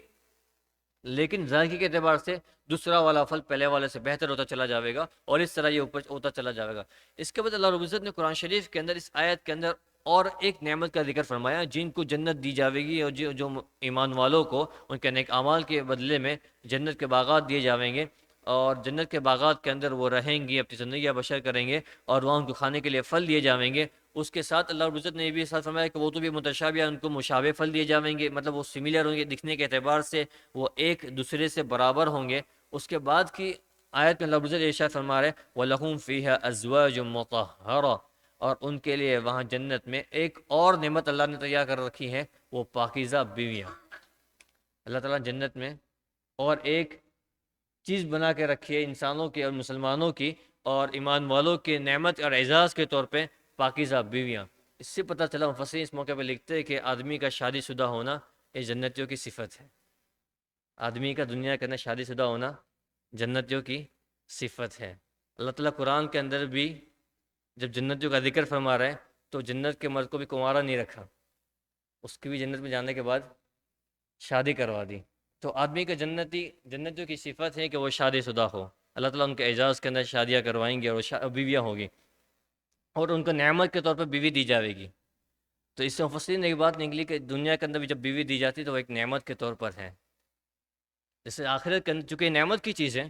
ذائقے کے اعتبار سے دوسرا والا پھل پہلے والے سے بہتر ہوتا چلا جائے گا، اور اس طرح یہ اوپر ہوتا چلا جائے گا۔ اس کے بعد اللہ رب العزت نے قرآن شریف کے اندر اس آیت کے اندر اور ایک نعمت کا ذکر فرمایا، جن کو جنت دی جاوے گی، اور جو ایمان والوں کو ان کے نیک اعمال کے بدلے میں جنت کے باغات دیے جاویں گے، اور جنت کے باغات کے اندر وہ رہیں گے، اپنی زندگیاں بشر کریں گے، اور وہاں ان کو کھانے کے لیے پھل دیے جاویں گے۔ اس کے ساتھ اللہ رب العزت نے یہ بھی ساتھ فرمایا کہ وہ تو بھی متشابہ، ان کو مشابہ پھل دیے جاویں گے، مطلب وہ سملر ہوں گے دکھنے کے اعتبار سے، وہ ایک دوسرے سے برابر ہوں گے۔ اس کے بعد کی آیت میں اللہ رب العزت ارشاد فرما رہے وَلَهُمْ فِيهَا أَزْوَاجٌ مُطَهَّرَةٌ، اور ان کے لیے وہاں جنت میں ایک اور نعمت اللہ نے تیار کر رکھی ہے، وہ پاکیزہ بیویاں۔ اللہ تعالیٰ جنت میں اور ایک چیز بنا کے رکھی ہے انسانوں کی اور مسلمانوں کی اور ایمان والوں کے نعمت اور اعزاز کے طور پہ، پاکیزہ بیویاں۔ اس سے پتہ چلا، مفسرین اس موقع پہ لکھتے ہیں کہ آدمی کا شادی شدہ ہونا یہ جنتیوں کی صفت ہے، آدمی کا دنیا کے اندر شادی شدہ ہونا جنتیوں کی صفت ہے۔ اللہ تعالیٰ قرآن کے اندر بھی جب جنتیوں کا ذکر فرما رہے ہیں تو جنت کے مرد کو بھی کنوارا نہیں رکھا، اس کی بھی جنت میں جانے کے بعد شادی کروا دی۔ تو آدمی کا جنتیوں کی صفت ہے کہ وہ شادی شدہ ہو، اللہ تعالیٰ ان کے اعزاز کے اندر شادیاں کروائیں گے، اور بیویاں ہوگی، اور ان کو نعمت کے طور پر بیوی دی جائے گی۔ تو اس سے مفسرین نے ایک بات نکلی کہ دنیا کے اندر بھی جب بیوی دی جاتی ہے تو وہ ایک نعمت کے طور پر ہے، جیسے آخرت کے اندر چونکہ نعمت کی چیز ہے،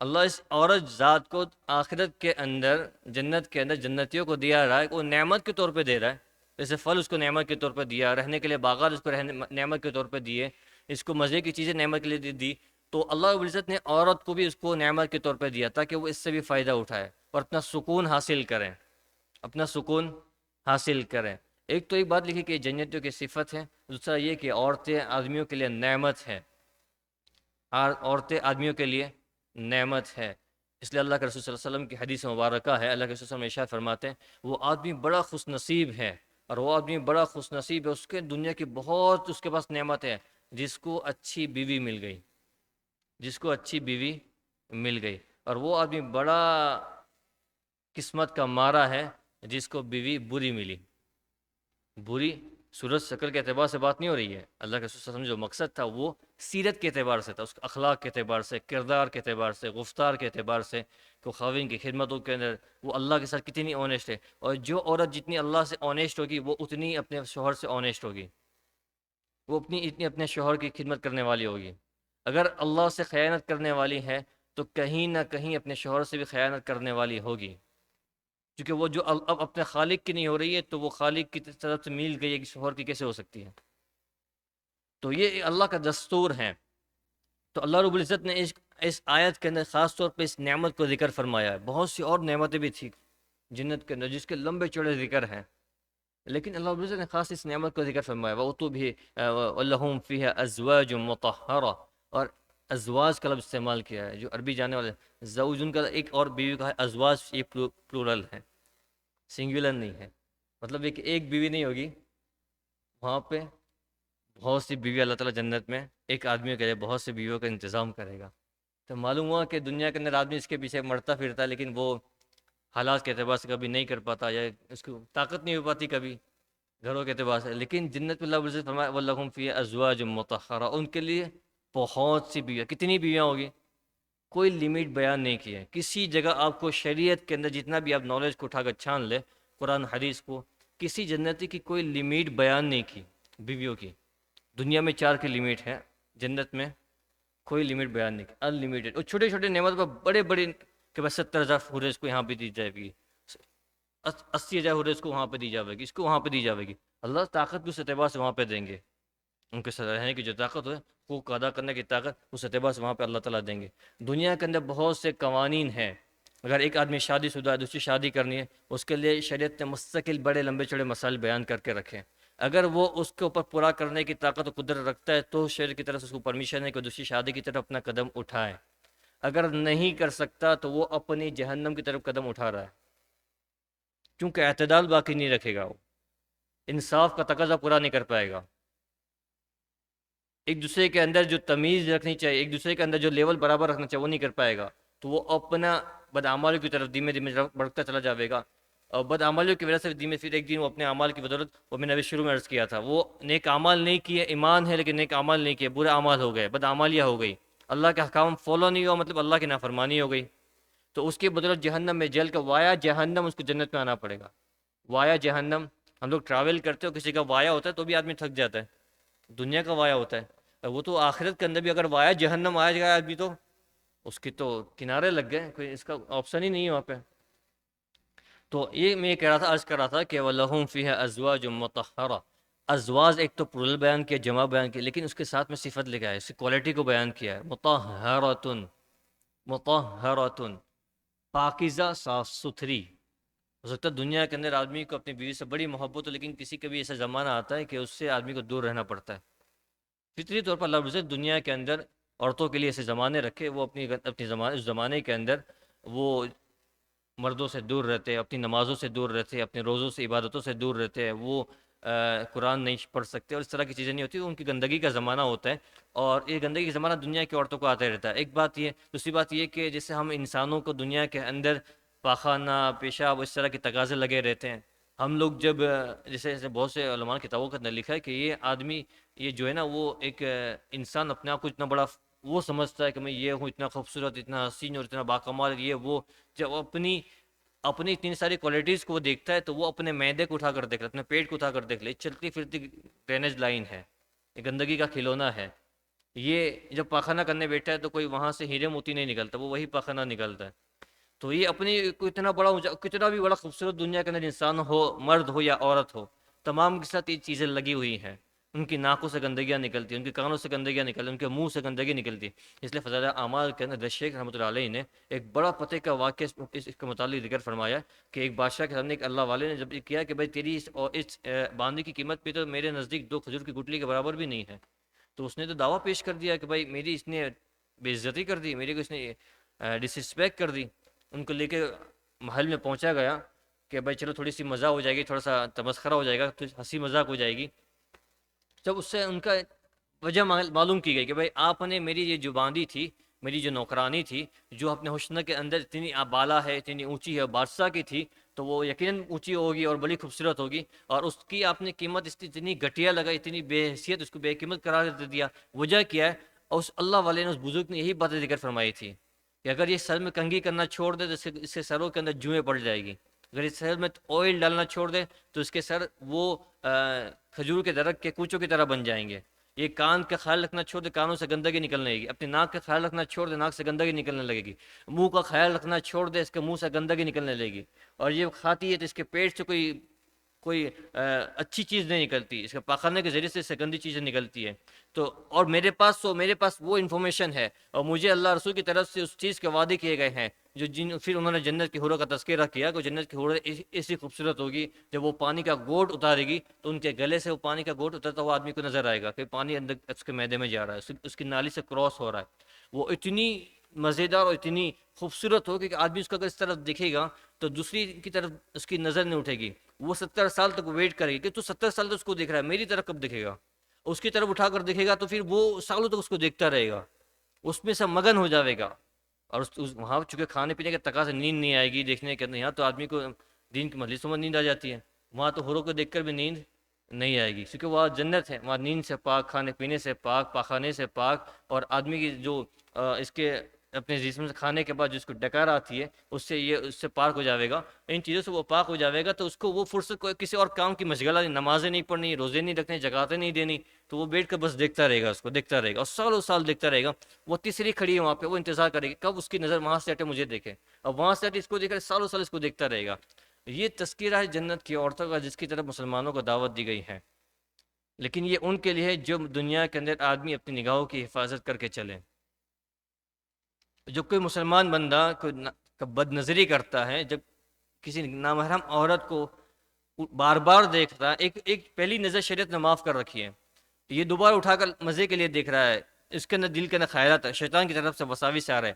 اللہ اس عورت ذات کو آخرت کے اندر، جنت کے اندر جنتیوں کو دیا رہا ہے، وہ نعمت کے طور پہ دے رہا ہے۔ جیسے پھل اس کو نعمت کے طور پر دیا، رہنے کے لیے باغات اس کو نعمت کے طور پر دیے، اس کو مزے کی چیزیں نعمت کے لیے دی، تو اللہ رب العزت نے عورت کو بھی اس کو نعمت کے طور پر دیا تاکہ وہ اس سے بھی فائدہ اٹھائے اور اپنا سکون حاصل کریں، اپنا سکون حاصل کریں۔ ایک تو ایک بات لکھی کہ جنتیوں کی صفت ہے، دوسرا یہ کہ عورتیں آدمیوں کے لیے نعمت ہے، عورتیں آدمیوں کے لیے نعمت ہے۔ اس لیے اللہ کے رسول صلی اللہ علیہ وسلم کی حدیث مبارکہ ہے، اللہ کے رسول صلی اللہ علیہ وسلم ارشاد فرماتے ہیں وہ آدمی بڑا خوش نصیب ہے، اور وہ آدمی بڑا خوش نصیب ہے، اس کے دنیا کی بہت اس کے پاس نعمت ہے، جس کو اچھی بیوی مل گئی، جس کو اچھی بیوی مل گئی، اور وہ آدمی بڑا قسمت کا مارا ہے جس کو بیوی بری ملی۔ بری صورت شکل کے اعتبار سے بات نہیں ہو رہی ہے، اللہ کے رسول صلی اللہ علیہ وسلم جو مقصد تھا وہ سیرت کے اعتبار سے تھا، اس کے اخلاق کے اعتبار سے، کردار کے اعتبار سے، گفتار کے اعتبار سے، کہ خاوند کی خدمتوں کے اندر وہ اللہ کے ساتھ کتنی اونیسٹ ہے، اور جو عورت جتنی اللہ سے اونیسٹ ہوگی وہ اتنی اپنے شوہر سے اونیسٹ ہوگی، وہ اتنی اپنے شوہر کی خدمت کرنے والی ہوگی۔ اگر اللہ سے خیانت کرنے والی ہے تو کہیں نہ کہیں اپنے شوہر سے بھی خیانت کرنے والی ہوگی، کیونکہ وہ جو اب اپنے خالق کی نہیں ہو رہی ہے تو وہ خالق کی طرف سے مل گئی ہے کہ شوہر کی کیسے ہو سکتی ہے؟ تو یہ اللہ کا دستور ہے۔ تو اللہ رب العزت نے اس آیت کے اندر خاص طور پہ اس نعمت کو ذکر فرمایا ہے، بہت سی اور نعمتیں بھی تھیں جنت کے اندر جس کے لمبے چوڑے ذکر ہیں، لیکن اللہ رب العزت نے خاص اس نعمت کو ذکر فرمایا، وَأُتُوا بِهِ وَلَهُمْ فِيهَا أَزْوَاجٌ مُطَهَّرَةٌ، اور ازواج کا لفظ استعمال کیا ہے، جو عربی جانے والے زوج ان کا ایک اور بیوی کا ہے، ازواج یہ پلورل ہے، سنگولر نہیں ہے، مطلب ایک بیوی نہیں ہوگی، وہاں پہ بہت سی بیوی اللہ تعالیٰ جنت میں ایک آدمی کے لیے بہت سی بیویوں کا انتظام کرے گا۔ تو معلوم ہوا کہ دنیا کے اندر آدمی اس کے پیچھے مرتا پھرتا ہے، لیکن وہ حالات کے اعتبار سے کبھی نہیں کر پاتا، یا اس کو طاقت نہیں ہو پاتی کبھی گھروں کے اعتبار سے، لیکن جنت میں اللہ عز و جل فرمایا وَلَهُمْ فِيهَا أَزْوَاجٌ مُطَهَّرَةٌ، ان کے لیے بہت سی بیویاں، کتنی بیویاں ہوگی کوئی لیمٹ بیان نہیں کی ہے، کسی جگہ آپ کو شریعت کے اندر جتنا بھی آپ نالج کو اٹھا کر چھان لے قرآن حدیث کو، کسی جنتی کی کوئی لیمٹ بیان نہیں کی بیویوں کی۔ دنیا میں 4 کی لیمٹ ہے، جنت میں کوئی لیمٹ بیان نہیں کی، ان لمیٹڈ، اور چھوٹے چھوٹے نعمت پر بڑے بڑے کہ بس 70,000 حوریں کو یہاں پہ دی جائے گی، 80,000 حوریں کو وہاں پہ دی جائے گی، اس کو وہاں پہ دی جائے گی، اللہ طاقت بھی اس اعتبار سے وہاں پہ دیں گے، ان کے ساتھ رہنے کی جو طاقت ہے حقوق ادا کرنے کی طاقت اس اعتبار سے وہاں پہ اللہ تعالیٰ دیں گے۔ دنیا کے اندر بہت سے قوانین ہیں، اگر ایک آدمی شادی شدہ ہے دوسری شادی کرنی ہے، اس کے لیے شریعت نے مستقل بڑے لمبے چوڑے مسائل بیان کر کے رکھے ہیں، اگر وہ اس کے اوپر پورا کرنے کی طاقت و قدرت رکھتا ہے تو شریعت کی طرف سے اس کو پرمیشن ہے کہ دوسری شادی کی طرف اپنا قدم اٹھائے، اگر نہیں کر سکتا تو وہ اپنی جہنم کی طرف قدم اٹھا رہا ہے، کیونکہ اعتدال باقی نہیں رکھے گا، وہ انصاف کا تقاضا پورا نہیں کر پائے گا، ایک دوسرے کے اندر جو تمیز رکھنی چاہیے، ایک دوسرے کے اندر جو لیول برابر رکھنا چاہیے وہ نہیں کر پائے گا، تو وہ اپنا بدعمالیوں کی طرف دھیمے دھیمے بڑھتا چلا جائے گا، اور بدعمالیوں کی وجہ سے دھیمے پھر ایک دن وہ اپنے اعمال کی بدولت، وہ میں نے ابھی شروع میں عرض کیا تھا، وہ نیک اعمال نہیں کیے، ایمان ہے لیکن نیک اعمال نہیں کیے، برے اعمال ہو گئے، بدعمالیاں ہو گئی، اللہ کے احکام فالو نہیں ہوا، مطلب اللہ کی نافرمانی ہو گئی، تو اس کی بدولت جہنم میں جل کر وایا جہنم اس کو جنت میں آنا پڑے گا۔ وایا جہنم، ہم لوگ ٹریول کرتے ہو کسی کا وایا ہوتا ہے تو بھی آدمی تھک جاتا ہے، دنیا کا وایا ہوتا ہے، وہ تو آخرت کے اندر بھی اگر وایا جہنم آیا جائے آدمی تو اس کی تو کنارے لگ گئے، کوئی اس کا آپشن ہی نہیں ہے وہاں پہ۔ تو یہ میں کہہ رہا تھا، عرض کر رہا تھا کہ وَلَهُمْ فِيهَا أَزْوَاجٌ مُطَهَّرَةٌ، ازواج ایک تو پلورل بیان کیا، جمع بیان کیا، لیکن اس کے ساتھ میں صفت لکھا ہے، اس کی کوالٹی کو بیان کیا ہے، مطہرۃ، مطہرۃ، پاکیزہ، صاف ستھری۔ ہو سکتا ہے دنیا کے اندر آدمی کو اپنی بیوی سے بڑی محبت ہو، لیکن کسی کا بھی ایسا زمانہ آتا ہے کہ اس سے آدمی کو دور رہنا پڑتا ہے، فطری طور پر اللہ رب العزت دنیا کے اندر عورتوں کے لیے ایسے زمانے رکھے، وہ اس زمانے کے اندر وہ مردوں سے دور رہتے، اپنی نمازوں سے دور رہتے، اپنے روزوں سے عبادتوں سے دور رہتے ہیں، وہ قرآن نہیں پڑھ سکتے اور اس طرح کی چیزیں نہیں ہوتی، ان کی گندگی کا زمانہ ہوتا ہے، اور یہ گندگی کا زمانہ دنیا کی عورتوں کو آتا رہتا ہے۔ ایک بات یہ، دوسری بات یہ کہ جیسے ہم انسانوں کو دنیا کے اندر پاخانہ، پیشاب، اس طرح کے تقاضے لگے رہتے ہیں. ہم لوگ جب جیسے جیسے بہت سے علماء کی کتابوں کے اندر لکھا ہے کہ یہ آدمی، یہ جو ہے نا وہ ایک انسان اپنے آپ کو اتنا بڑا وہ سمجھتا ہے کہ میں یہ ہوں، اتنا خوبصورت، اتنا حسین اور اتنا باکمال، یہ وہ. جب اپنی اپنی اتنی ساری کوالٹیز کو وہ دیکھتا ہے تو وہ اپنے معدے کو اٹھا کر دیکھ رہا ہے، اپنے پیٹ کو اٹھا کر دیکھ لے. چلتی پھرتی ڈرینیج لائن ہے، یہ گندگی کا کھلونا ہے. یہ جب پاخانہ کرنے بیٹھا ہے تو کوئی وہاں سے ہیرے موتی نہیں نکلتا، وہ وہی پاخانہ نکلتا ہے. تو یہ اپنی کو اتنا بڑا کتنا بھی بڑا خوبصورت دنیا کے اندر انسان ہو، مرد ہو یا عورت ہو، تمام کے ساتھ یہ چیزیں لگی ہوئی ہیں. ان کی ناکوں سے گندگیاں نکلتی ہیں، ان کے کانوں سے گندگیاں نکلتی ہیں، ان کے منہ سے گندگی نکلتی ہے. اس لیے فضائل اعمال کے اندر شیخ رحمۃ اللہ علیہ نے ایک بڑا پتے کا واقعہ اس کے متعلق ذکر فرمایا کہ ایک بادشاہ کے سامنے ایک اللہ والے نے جب یہ کیا کہ بھائی تیری اس باندی کی قیمت پہ تو میرے نزدیک 2 کھجور کی گٹلی کے برابر بھی نہیں ہے. تو اس نے تو دعویٰ پیش کر دیا کہ بھائی میری اس نے بے عزتی کر دی، میری کو اس نے ڈسرسپیکٹ کر دی. ان کو لے کے محل میں پہنچا گیا کہ بھائی چلو تھوڑی سی مزہ ہو جائے گی، تھوڑا سا تمسخرہ ہو جائے گا، ہنسی مذاق ہو جائے گی. جب اس سے ان کا وجہ معلوم کی گئی کہ بھائی آپ نے میری یہ جو باندی تھی، میری جو نوکرانی تھی، جو اپنے حسن کے اندر اتنی بالا ہے، اتنی اونچی ہے، بادشاہ کی تھی، تو وہ یقیناً اونچی ہوگی اور بڑی خوبصورت ہوگی، اور اس کی آپ نے قیمت اتنی گھٹیا لگائی، اتنی بے حیثیت اس کو بے قیمت قرار دے دیا. وجہ کیا ہے؟ اور اس اللہ والے نے، اس بزرگ نے یہی باتیں ذکر فرمائی تھی کہ اگر یہ سر میں کنگھی کرنا چھوڑ دے تو اس کے سروں کے اندر جوئیں پڑ جائے گی. اگر اس سر میں آئل ڈالنا چھوڑ دے تو اس کے سر وہ کھجور کے درخت کے کوچوں کی طرح بن جائیں گے. یہ کان کا خیال رکھنا چھوڑ دے، کانوں سے گندگی نکلنے لگے گی. اپنی ناک کا خیال رکھنا چھوڑ دے، ناک سے گندگی نکلنے لگے گی. منہ کا خیال رکھنا چھوڑ دے، اس کے منہ سے گندگی نکلنے لگے گی. اور یہ کھاتی ہے تو اس کے پیٹ سے کوئی اچھی چیز نہیں نکلتی، اس کے پاخانے کے ذریعے سے اس سے گندی چیزیں نکلتی ہے. تو اور میرے پاس وہ انفارمیشن ہے، اور مجھے اللہ رسول کی طرف سے اس چیز کے وعدے کیے گئے ہیں جو پھر انہوں نے جنت کی حوروں کا تذکرہ کیا کہ جنت کی حوریں ایسی خوبصورت ہوگی، جب وہ پانی کا گھونٹ اتارے گی تو ان کے گلے سے وہ پانی کا گھونٹ اترتا ہوا آدمی کو نظر آئے گا کہ پانی اندر اس کے معدے میں جا رہا ہے، اس کی نالی سے کراس ہو رہا ہے. وہ اتنی مزیدار اور اتنی خوبصورت ہوگی کہ آدمی اس کو اگر اس طرف دکھے گا تو دوسری کی طرف اس کی نظر نہیں اٹھے گی. وہ 70 سال تک ویٹ کرے گی کہ تو 70 سال تک اس کو دیکھ رہا ہے، میری طرف کب دکھے گا. اس کی طرف اٹھا کر دیکھے گا تو پھر وہ سالوں تک اس کو دیکھتا رہے گا، اس میں سے مگن ہو جائے گا. اور وہاں چونکہ کھانے پینے کے تقاضے، نیند نہیں آئے گی دیکھنے کے اندر. یہاں تو آدمی کو دین کی مجلسوں میں نیند آ جاتی ہے، وہاں تو حوروں کو دیکھ کر بھی نیند نہیں آئے گی، کیونکہ وہاں جنت ہے، وہاں نیند سے پاک، کھانے پینے سے پاک، پاخانے سے پاک. اور آدمی کی جو اس کے اپنے جسم سے کھانے کے بعد جس کو ڈکار آتی ہے اس سے پاک ہو جاوے گا، ان چیزوں سے وہ پاک ہو جاوے گا. تو اس کو وہ فرصت کسی اور کام کی مشغلہ نہیں، نمازیں نہیں پڑھنی، روزے نہیں رکھنے، زکاتیں نہیں دینی. تو وہ بیٹھ کر بس دیکھتا رہے گا، اس کو دیکھتا رہے گا، اور سالوں سال دیکھتا رہے گا. وہ تیسری کھڑی ہے وہاں پہ، وہ انتظار کرے گی کب اس کی نظر وہاں سے ہٹے مجھے دیکھے، اور وہاں سے ہٹے اس کو دیکھے، سالوں سال اس کو دیکھتا رہے گا. یہ تذکرہ ہے جنت کی عورتوں کا جس کی طرف مسلمانوں کو دعوت دی گئی ہے. لیکن یہ ان کے لیے جو دنیا کے اندر آدمی اپنی نگاہوں کی حفاظت کر کے چلے. جو کوئی مسلمان بندہ کوئی بد نظری کرتا ہے، جب کسی نامحرم عورت کو بار بار دیکھتا ہے، ایک پہلی نظر شریعت نے معاف کر رکھی ہے، یہ دوبارہ اٹھا کر مزے کے لیے دیکھ رہا ہے، اس کے اندر دل کے اندر خیالات ہے، شیطان کی طرف سے وساوس آ رہا ہے.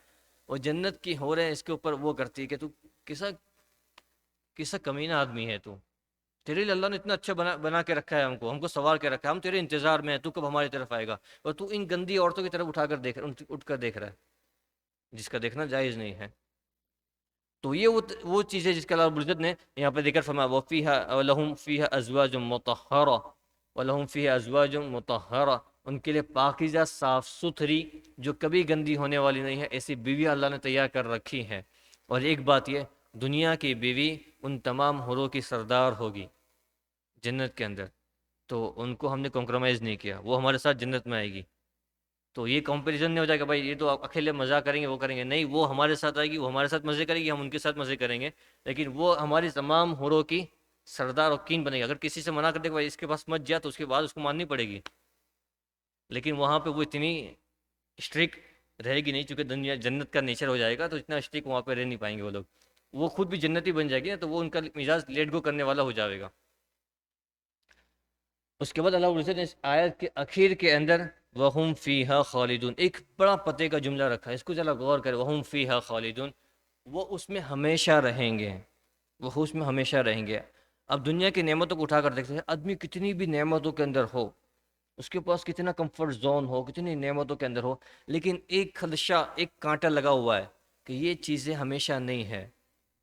اور جنت کی ہو رہے ہیں اس کے اوپر وہ کرتی ہے کہ تو کیسا کمینہ آدمی ہے، تو تیرے لیے اللہ نے اتنا اچھا بنا کے رکھا ہے، ہم کو سوار کے رکھا ہے، ہم تیرے انتظار میں ہیں، تو کب ہماری طرف آئے گا. اور تو ان گندی عورتوں کی طرف اٹھ کر دیکھ رہا ہے جس کا دیکھنا جائز نہیں ہے. تو یہ وہ چیز ہے جس کا اللہ رب العزت نے یہاں پہ ذکر فرمایا، وَفِيهَا وَلَهُمْ فِيهَا أَزْوَاجٌ مُطَهَّرَةٌ وَلَهُمْ فِيهَا أَزْوَاجٌ مُطَهَّرَةٌ. ان کے لیے پاکیزہ، صاف ستھری، جو کبھی گندی ہونے والی نہیں ہے، ایسی بیوی اللہ نے تیار کر رکھی ہیں. اور ایک بات یہ، دنیا کی بیوی ان تمام حوروں کی سردار ہوگی جنت کے اندر. تو ان کو ہم نے کمپرومائز نہیں کیا، وہ ہمارے ساتھ جنت میں آئے گی. تو یہ کمپیریزن نہیں ہو جائے گا بھائی یہ تو اکیلے مزہ کریں گے، وہ کریں گے، نہیں، وہ ہمارے ساتھ آئے گی، وہ ہمارے ساتھ مزے کرے گی، ہم ان کے ساتھ مزے کریں گے. لیکن وہ ہماری تمام حوروں کی سردار اور کین بنے گی. اگر کسی سے منع کر دے کہ بھائی اس کے پاس مت جا، تو اس کے بعد اس کو ماننی پڑے گی. لیکن وہاں پہ وہ اتنی اسٹرک رہے گی نہیں، چونکہ دنیا جنت کا نیچر ہو جائے گا، تو اتنا اسٹرک وہاں پہ رہ نہیں پائیں گے وہ لوگ. وہ خود بھی جنتی بن جائے گی نا، تو وہ ان کا مزاج لیٹ گو کرنے والا ہو جائے گا. اس کے بعد اللہ عزت نے اس آیت کے اخیر کے اندر وَهُمْ فِيهَا خَالِدُونَ ایک بڑا پتے کا جملہ رکھا ہے، اس کو ذرا غور کریں. وَهُمْ فِيهَا خَالِدُونَ، وہ اس میں ہمیشہ رہیں گے، وہ اس میں ہمیشہ رہیں گے. اب دنیا کی نعمتوں کو اٹھا کر دیکھتے ہیں، آدمی کتنی بھی نعمتوں کے اندر ہو، اس کے پاس کتنا کمفرٹ زون ہو، کتنی نعمتوں کے اندر ہو، لیکن ایک خدشہ، ایک کانٹا لگا ہوا ہے کہ یہ چیزیں ہمیشہ نہیں ہے.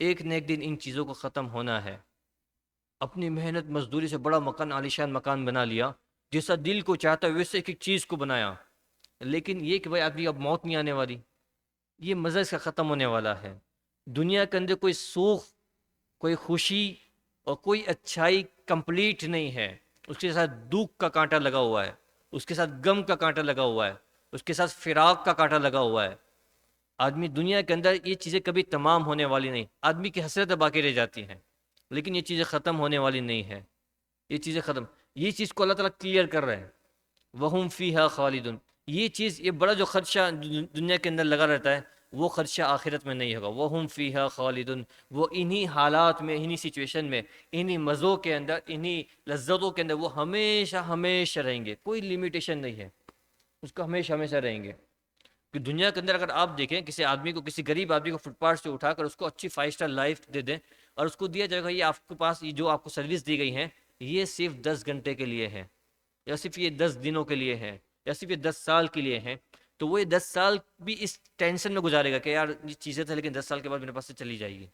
ایک نہ ایک دن ان چیزوں کو ختم ہونا ہے۔ اپنی محنت مزدوری سے بڑا مکان، عالیشان مکان بنا لیا، جیسا دل کو چاہتا ہے ویسے ایک ایک چیز کو بنایا، لیکن یہ کہ بھائی آدمی اب موت نہیں آنے والی، یہ مزہ اس کا ختم ہونے والا ہے۔ دنیا کے اندر کوئی سوخ، کوئی خوشی اور کوئی اچھائی کمپلیٹ نہیں ہے، اس کے ساتھ دکھ کا کانٹا لگا ہوا ہے، اس کے ساتھ غم کا کانٹا لگا ہوا ہے، اس کے ساتھ فراق کا کانٹا لگا ہوا ہے۔ آدمی دنیا کے اندر یہ چیزیں کبھی تمام ہونے والی نہیں، آدمی کی حسرتیں باقی رہ جاتی ہیں، لیکن یہ چیزیں ختم ہونے والی نہیں ہیں، یہ چیزیں ختم، یہ چیز کو اللہ تعالیٰ کلیئر کر رہے ہیں، وَهُمْ فِيهَا خَالِدُونَ۔ یہ چیز، یہ بڑا جو خدشہ دنیا کے اندر لگا رہتا ہے، وہ خدشہ آخرت میں نہیں ہوگا۔ وَهُمْ فِيهَا خَالِدُونَ، وہ انہی حالات میں، انہی سچویشن میں، انہی مزوں کے اندر، انہی لذتوں کے اندر وہ ہمیشہ ہمیشہ رہیں گے، کوئی لیمیٹیشن نہیں ہے، اس کا ہمیشہ ہمیشہ رہیں گے۔ کہ دنیا کے اندر اگر آپ دیکھیں کسی آدمی کو، کسی غریب آدمی کو فٹ پاتھ سے اٹھا کر اس کو اچھی 5 اسٹار لائف دے دیں اور اس کو دیا جائے گا، یہ آپ کے پاس یہ جو آپ کو سروس دی گئی ہے یہ صرف 10 گھنٹے کے لیے ہے، یا صرف یہ 10 دنوں کے لیے ہے، یا صرف یہ 10 سال کے لیے ہے، تو وہ یہ 10 سال بھی اس ٹینشن میں گزارے گا کہ یار یہ چیزیں تھے لیکن 10 سال کے بعد میرے پاس سے چلی جائے گی،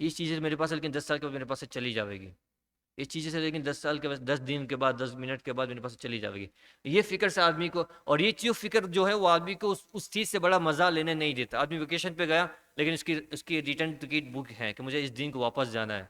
یہ چیزیں میرے پاس ہے لیکن 10 سال کے بعد میرے پاس سے چلی جائے گی، یہ چیزیں سے لیکن 10 سال کے بعد، 10 دن کے بعد، 10 منٹ کے بعد میرے پاس سے چلی جائے گی۔ یہ فکر سے آدمی کو، اور یہ چیز فکر جو ہے وہ آدمی کو اس چیز سے بڑا مزہ لینے نہیں دیتا۔ آدمی ویکیشن پہ گیا لیکن اس کی ریٹرن ٹکٹ بک ہے کہ مجھے اس دن کو واپس جانا ہے،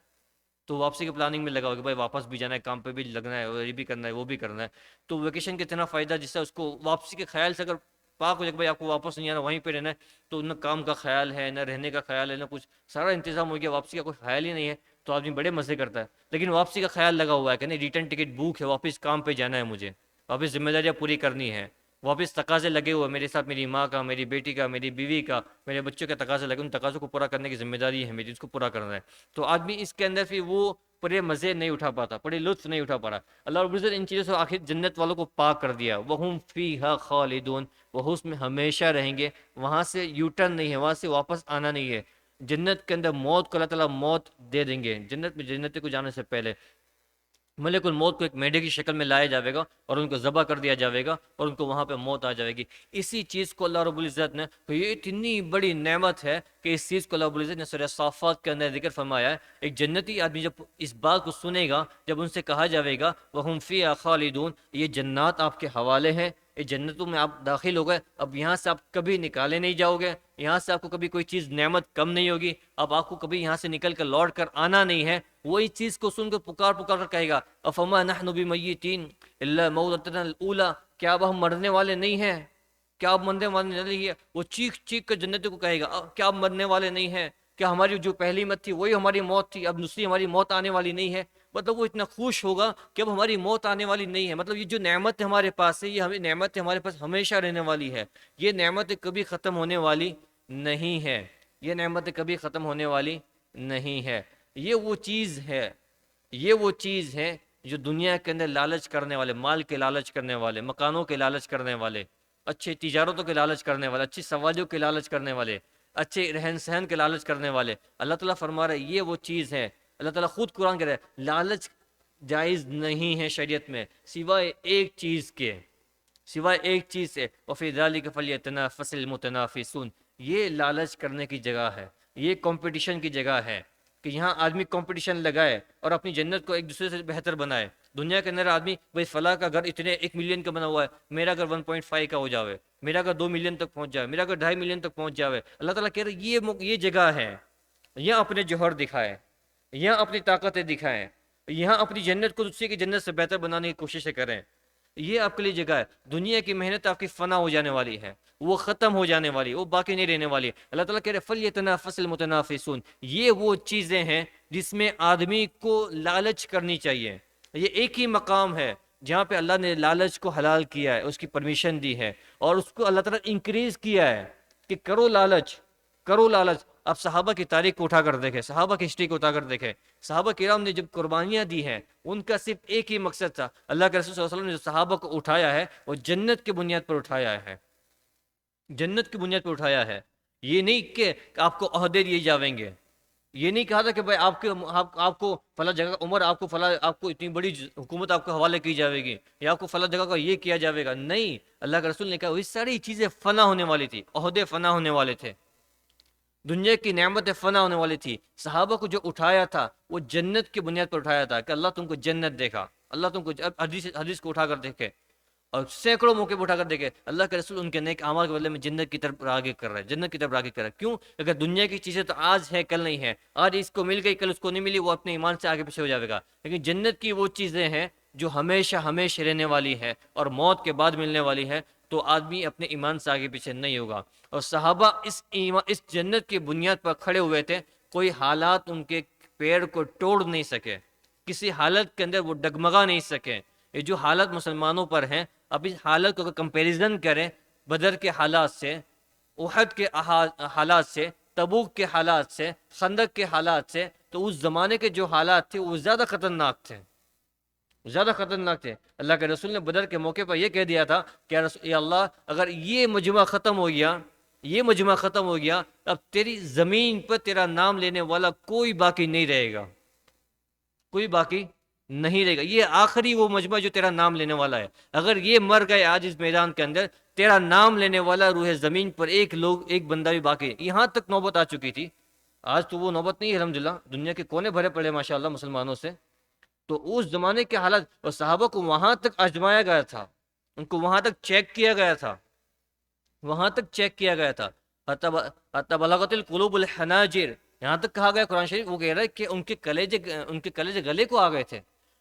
تو واپسی کی پلاننگ میں لگا ہوا کہ بھائی واپس بھی جانا ہے، کام پہ بھی لگنا ہے، اور یہ بھی کرنا ہے، وہ بھی کرنا ہے، تو ویکیشن کا اتنا فائدہ جس سے اس کو واپسی کے خیال سے اگر پاک ہو جائے کہ بھائی آپ کو واپس نہیں آنا، وہیں پہ رہنا ہے، تو نہ کام کا خیال ہے، نہ رہنے کا خیال ہے، نہ کچھ، سارا انتظام ہو گیا، واپسی کا کوئی خیال ہی نہیں ہے، تو آدمی بڑے مزے کرتا ہے۔ لیکن واپسی کا خیال لگا ہوا ہے کہ نہیں ریٹرن ٹکٹ بک ہے، واپس کام پہ جانا ہے، مجھے واپس ذمہ داریاں پوری کرنی ہے، واپس تقاضے لگے ہوئے میرے ساتھ، میری ماں کا، میری بیٹی کا، میری بیوی کا، میرے بچوں کے تقاضے لگے، ان تقاضوں کو پورا کرنے کی ذمہ داری ہے میری، اس کو پورا کرنا ہے۔ تو آدمی اس کے اندر پھر وہ بڑے مزے نہیں اٹھا پاتا، بڑے لطف نہیں اٹھا پا رہا۔ اللہ رب العزت ان چیزوں سے آخر جنت والوں کو پاک کر دیا، وَهُمْ فِيهَا خَالِدُونَ، وہ اس میں ہمیشہ رہیں گے، وہاں سے یو ٹرن نہیں ہے، وہاں سے واپس آنا نہیں ہے۔ جنت کے اندر موت کو اللہ تعالیٰ موت دے دیں گے، جنت میں، جنت کو جانے سے پہلے ملک الموت کو ایک میڈے کی شکل میں لایا جائے گا اور ان کو ذبح کر دیا جائے گا اور ان کو وہاں پہ موت آ جائے گی۔ اسی چیز کو اللہ رب العزت نے، تو یہ اتنی بڑی نعمت ہے کہ اس چیز کو اللہ رب العزت نے سورہ صافات کے اندر ذکر فرمایا ہے۔ ایک جنتی آدمی جب اس بات کو سنے گا، جب ان سے کہا جائے گا وَهُمْ فِيهَا خَالِدُونَ، یہ جنات آپ کے حوالے ہیں، یہ جنتوں میں آپ داخل ہو گئے، اب یہاں سے آپ کبھی نکالے نہیں جاؤ گے، یہاں سے آپ کو کبھی کوئی چیز نعمت کم نہیں ہوگی، اب آپ کو کبھی یہاں سے نکل کر لوٹ کر آنا نہیں ہے۔ وہی چیز کو سن کر پکار پکار کر کہے گا افما نحن بمیتین الا موتتنا الاولی، کیا اب ہم مرنے والے نہیں ہیں، کیا اب مرنے والے نہیں ہیں؟ وہ چیخ چیخ کر جنتی کو کہے گا کیا اب مرنے والے نہیں ہیں، کیا ہماری جو پہلی موت تھی وہی ہماری موت تھی، اب دوسری ہماری موت آنے والی نہیں ہے۔ مطلب وہ اتنا خوش ہوگا کہ اب ہماری موت آنے والی نہیں ہے، مطلب یہ جو نعمت ہمارے پاس ہے، یہ ہمیں نعمت ہمارے پاس ہمیشہ رہنے والی ہے، یہ نعمت کبھی ختم ہونے والی نہیں ہے، یہ نعمت کبھی ختم ہونے والی نہیں ہے۔ یہ وہ چیز ہے، یہ وہ چیز ہے جو دنیا کے اندر لالچ کرنے والے، مال کے لالچ کرنے والے، مکانوں کے لالچ کرنے والے، اچھے تجارتوں کے لالچ کرنے والے، اچھی سواریوں کے لالچ کرنے والے، اچھے رہن سہن کے لالچ کرنے والے، اللہ تعالیٰ فرما رہے یہ وہ چیز ہے۔ اللہ تعالیٰ خود قرآن کہہ رہا ہے لالچ جائز نہیں ہے شریعت میں سوائے ایک چیز کے، سوائے ایک چیز سے، وفی ذلک فلیتنافس المتنافسون، یہ لالچ کرنے کی جگہ ہے، یہ کمپٹیشن کی جگہ ہے کہ یہاں آدمی کمپٹیشن لگائے اور اپنی جنت کو ایک دوسرے سے بہتر بنائے۔ دنیا کے اندر آدمی بھائی فلاں کا گھر اتنے 1 ملین کا بنا ہوا ہے، میرا گھر 1.5 کا ہو جاوے، میرا گھر 2 ملین تک پہنچ جائے، میرا گھر 2.5 ملین تک پہنچ جاوے۔ اللہ تعالیٰ کہہ رہے یہ جگہ ہے، یہاں اپنے جوہر دکھائے، یہاں اپنی طاقتیں دکھائیں، یہاں اپنی جنت کو دوسرے کی جنت سے بہتر بنانے کی کوششیں کریں، یہ آپ کے لیے جگہ ہے۔ دنیا کی محنت آپ کی فنا ہو جانے والی ہے، وہ ختم ہو جانے والی، وہ باقی نہیں رہنے والی۔ اللہ تعالیٰ کہہ رہے فَلْيَتَنَافَسِ الْمُتَنَافِسُونَ، یہ وہ چیزیں ہیں جس میں آدمی کو لالچ کرنی چاہیے۔ یہ ایک ہی مقام ہے جہاں پہ اللہ نے لالچ کو حلال کیا ہے، اس کی پرمیشن دی ہے، اور اس کو اللہ تعالیٰ انکریز کیا ہے کہ کرو لالچ، کرو لالچ۔ اب صحابہ کی تاریخ کو اٹھا کر دیکھیں، صحابہ کی ہسٹری کو اٹھا کر دیکھیں، صحابہ کرام نے جب قربانیاں دی ہیں ان کا صرف ایک ہی مقصد تھا، اللہ کے رسول صلی اللہ علیہ وسلم نے جو صحابہ کو اٹھایا ہے وہ جنت کی بنیاد پر اٹھایا ہے، جنت کی بنیاد پر اٹھایا ہے۔ یہ نہیں کہ آپ کو عہدے دیے جاویں گے، یہ نہیں کہا تھا کہ بھائی آپ کو فلاں جگہ کا عمر، آپ کو اتنی بڑی حکومت آپ کو حوالے کی جائے گی، یا آپ کو فلاں جگہ کا یہ کیا جائے گا، نہیں۔ اللہ کے رسول نے کہا وہ ساری چیزیں فنا ہونے والی تھی، عہدے فنا ہونے والے تھے، دنیا کی نعمتیں فنا ہونے والی تھی، صحابہ کو جو اٹھایا تھا وہ جنت کی بنیاد پر اٹھایا تھا کہ اللہ تم کو جنت دیکھا، اللہ تم کو حدیث کو اٹھا کر دیکھے، اور سینکڑوں موقع پہ اٹھا کر دیکھے اللہ کے رسول ان کے نیک اعمال کے بدلے میں جنت کی طرف آگے کر رہے ہیں، جنت کی طرف آگے کر رہے ہیں۔ کیوں؟ اگر دنیا کی چیزیں تو آج ہے کل نہیں ہے، آج اس کو مل گئی کل اس کو نہیں ملی، وہ اپنے ایمان سے آگے پیچھے ہو جائے گا، لیکن جنت کی وہ چیزیں ہیں جو ہمیشہ ہمیشہ رہنے والی ہے اور موت کے بعد ملنے والی ہے، تو آدمی اپنے ایمان سے آگے پیچھے نہیں ہوگا۔ اور صحابہ اس جنت کی بنیاد پر کھڑے ہوئے تھے، کوئی حالات ان کے پیر کو توڑ نہیں سکے، کسی حالت کے اندر وہ ڈگمگا نہیں سکے۔ یہ جو حالت مسلمانوں پر ہیں، اب اس حالت کو کمپیریزن کریں بدر کے حالات سے، احد کے حالات سے، تبوک کے حالات سے، خندق کے حالات سے، تو اس زمانے کے جو حالات تھے وہ زیادہ خطرناک تھے، زیادہ خطرناک تھے۔ اللہ کے رسول نے بدر کے موقع پر یہ کہہ دیا تھا کہ یا اللہ اگر یہ مجمع ختم ہو گیا، یہ مجمع ختم ہو گیا، اب تیری زمین پر تیرا نام لینے والا کوئی باقی نہیں رہے گا، کوئی باقی نہیں رہے گا، یہ آخری وہ مجمع جو تیرا نام لینے والا ہے، اگر یہ مر گئے آج اس میدان کے اندر، تیرا نام لینے والا روح زمین پر ایک بندہ بھی باقی ہے۔ یہاں تک نوبت آ چکی تھی، آج تو وہ نوبت نہیں ہے الحمدللہ، دنیا کے کونے بھرے پڑے ماشاءاللہ مسلمانوں سے، تو اس زمانے کے حالات اور صحابہ کو وہاں تک آزمایا گیا تھا، ان کو وہاں تک چیک کیا گیا تھا، وہاں تک چیک کیا گیا تھا، حتی بلغت القلوب الحناجر، یہاں تک کہا گیا قرآن شریف، وہ کہہ رہا ہے کہ ان کے کلیجے گلے کو آ گئے تھے،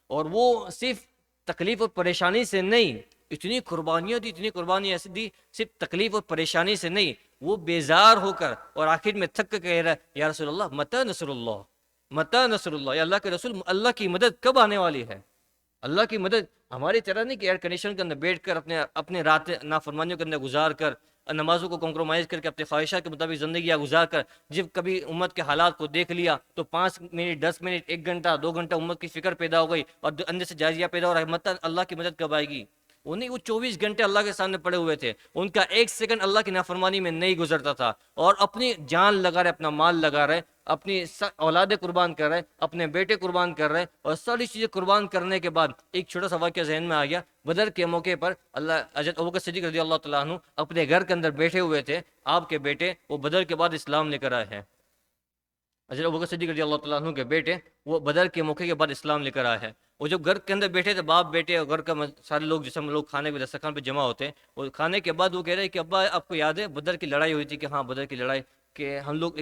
اور وہ صرف تکلیف اور پریشانی سے نہیں، اتنی قربانیاں دی، اتنی قربانیاں ایسی دی، صرف تکلیف اور پریشانی سے نہیں، وہ بیزار ہو کر اور آخر میں تھک کر کہہ رہا ہے یا رسول اللہ متی نصر اللہ، متی نصر اللہ، یا اللہ کے رسول اللہ کی مدد کب آنے والی ہے؟ اللہ کی مدد ہماری طرح نہیں کہ ایئر کنڈیشن کے اندر بیٹھ کر اپنے رات نافرمانیوں کے اندر گزار کر، نمازوں کو کمپرومائز کر کے اپنے خواہشات کے مطابق زندگیاں گزار کر، جب کبھی امت کے حالات کو دیکھ لیا تو 5 منٹ 10 منٹ 1 گھنٹہ 2 گھنٹہ امت کی فکر پیدا ہو گئی اور اندر سے جائزیہ پیدا ہو رہا ہے، مطلب اللہ کی مدد کب آئے گی؟ انہیں وہ 24 گھنٹے اللہ کے سامنے پڑے ہوئے تھے، ان کا 1 سیکنڈ اللہ کی نافرمانی میں نہیں گزرتا تھا، اور اپنی جان لگا رہے، اپنا مال لگا رہے، اپنی اولادیں قربان کر رہے، اپنے بیٹے قربان کر رہے، اور ساری چیزیں قربان کرنے کے بعد ایک چھوٹا سا واقعہ ذہن میں آ گیا، بدر کے موقع پر حضرت ابوبکر صدیق رضی اللہ تعالیٰ عنہ اپنے گھر کے اندر بیٹھے ہوئے تھے، آپ کے بیٹے وہ بدر کے بعد اسلام لے کر آئے ہیں، حضرت ابوبکر صدیق رضی اللہ تعالیٰ عنہ کے بیٹے وہ بدر کے موقع کے بعد اسلام لے کر آئے ہیں، وہ جب گھر کے اندر بیٹھے تھے، باپ بیٹے اور گھر کا سارے لوگ جس ہم لوگ کھانے پہ دسترخوان پہ جمع ہوتے ہیں، وہ کھانے کے بعد وہ کہہ رہے ہیں کہ ابا آپ کو یاد ہے بدر کی لڑائی ہوئی تھی؟ کہ ہاں بدر کی لڑائی، کہ ہم لوگ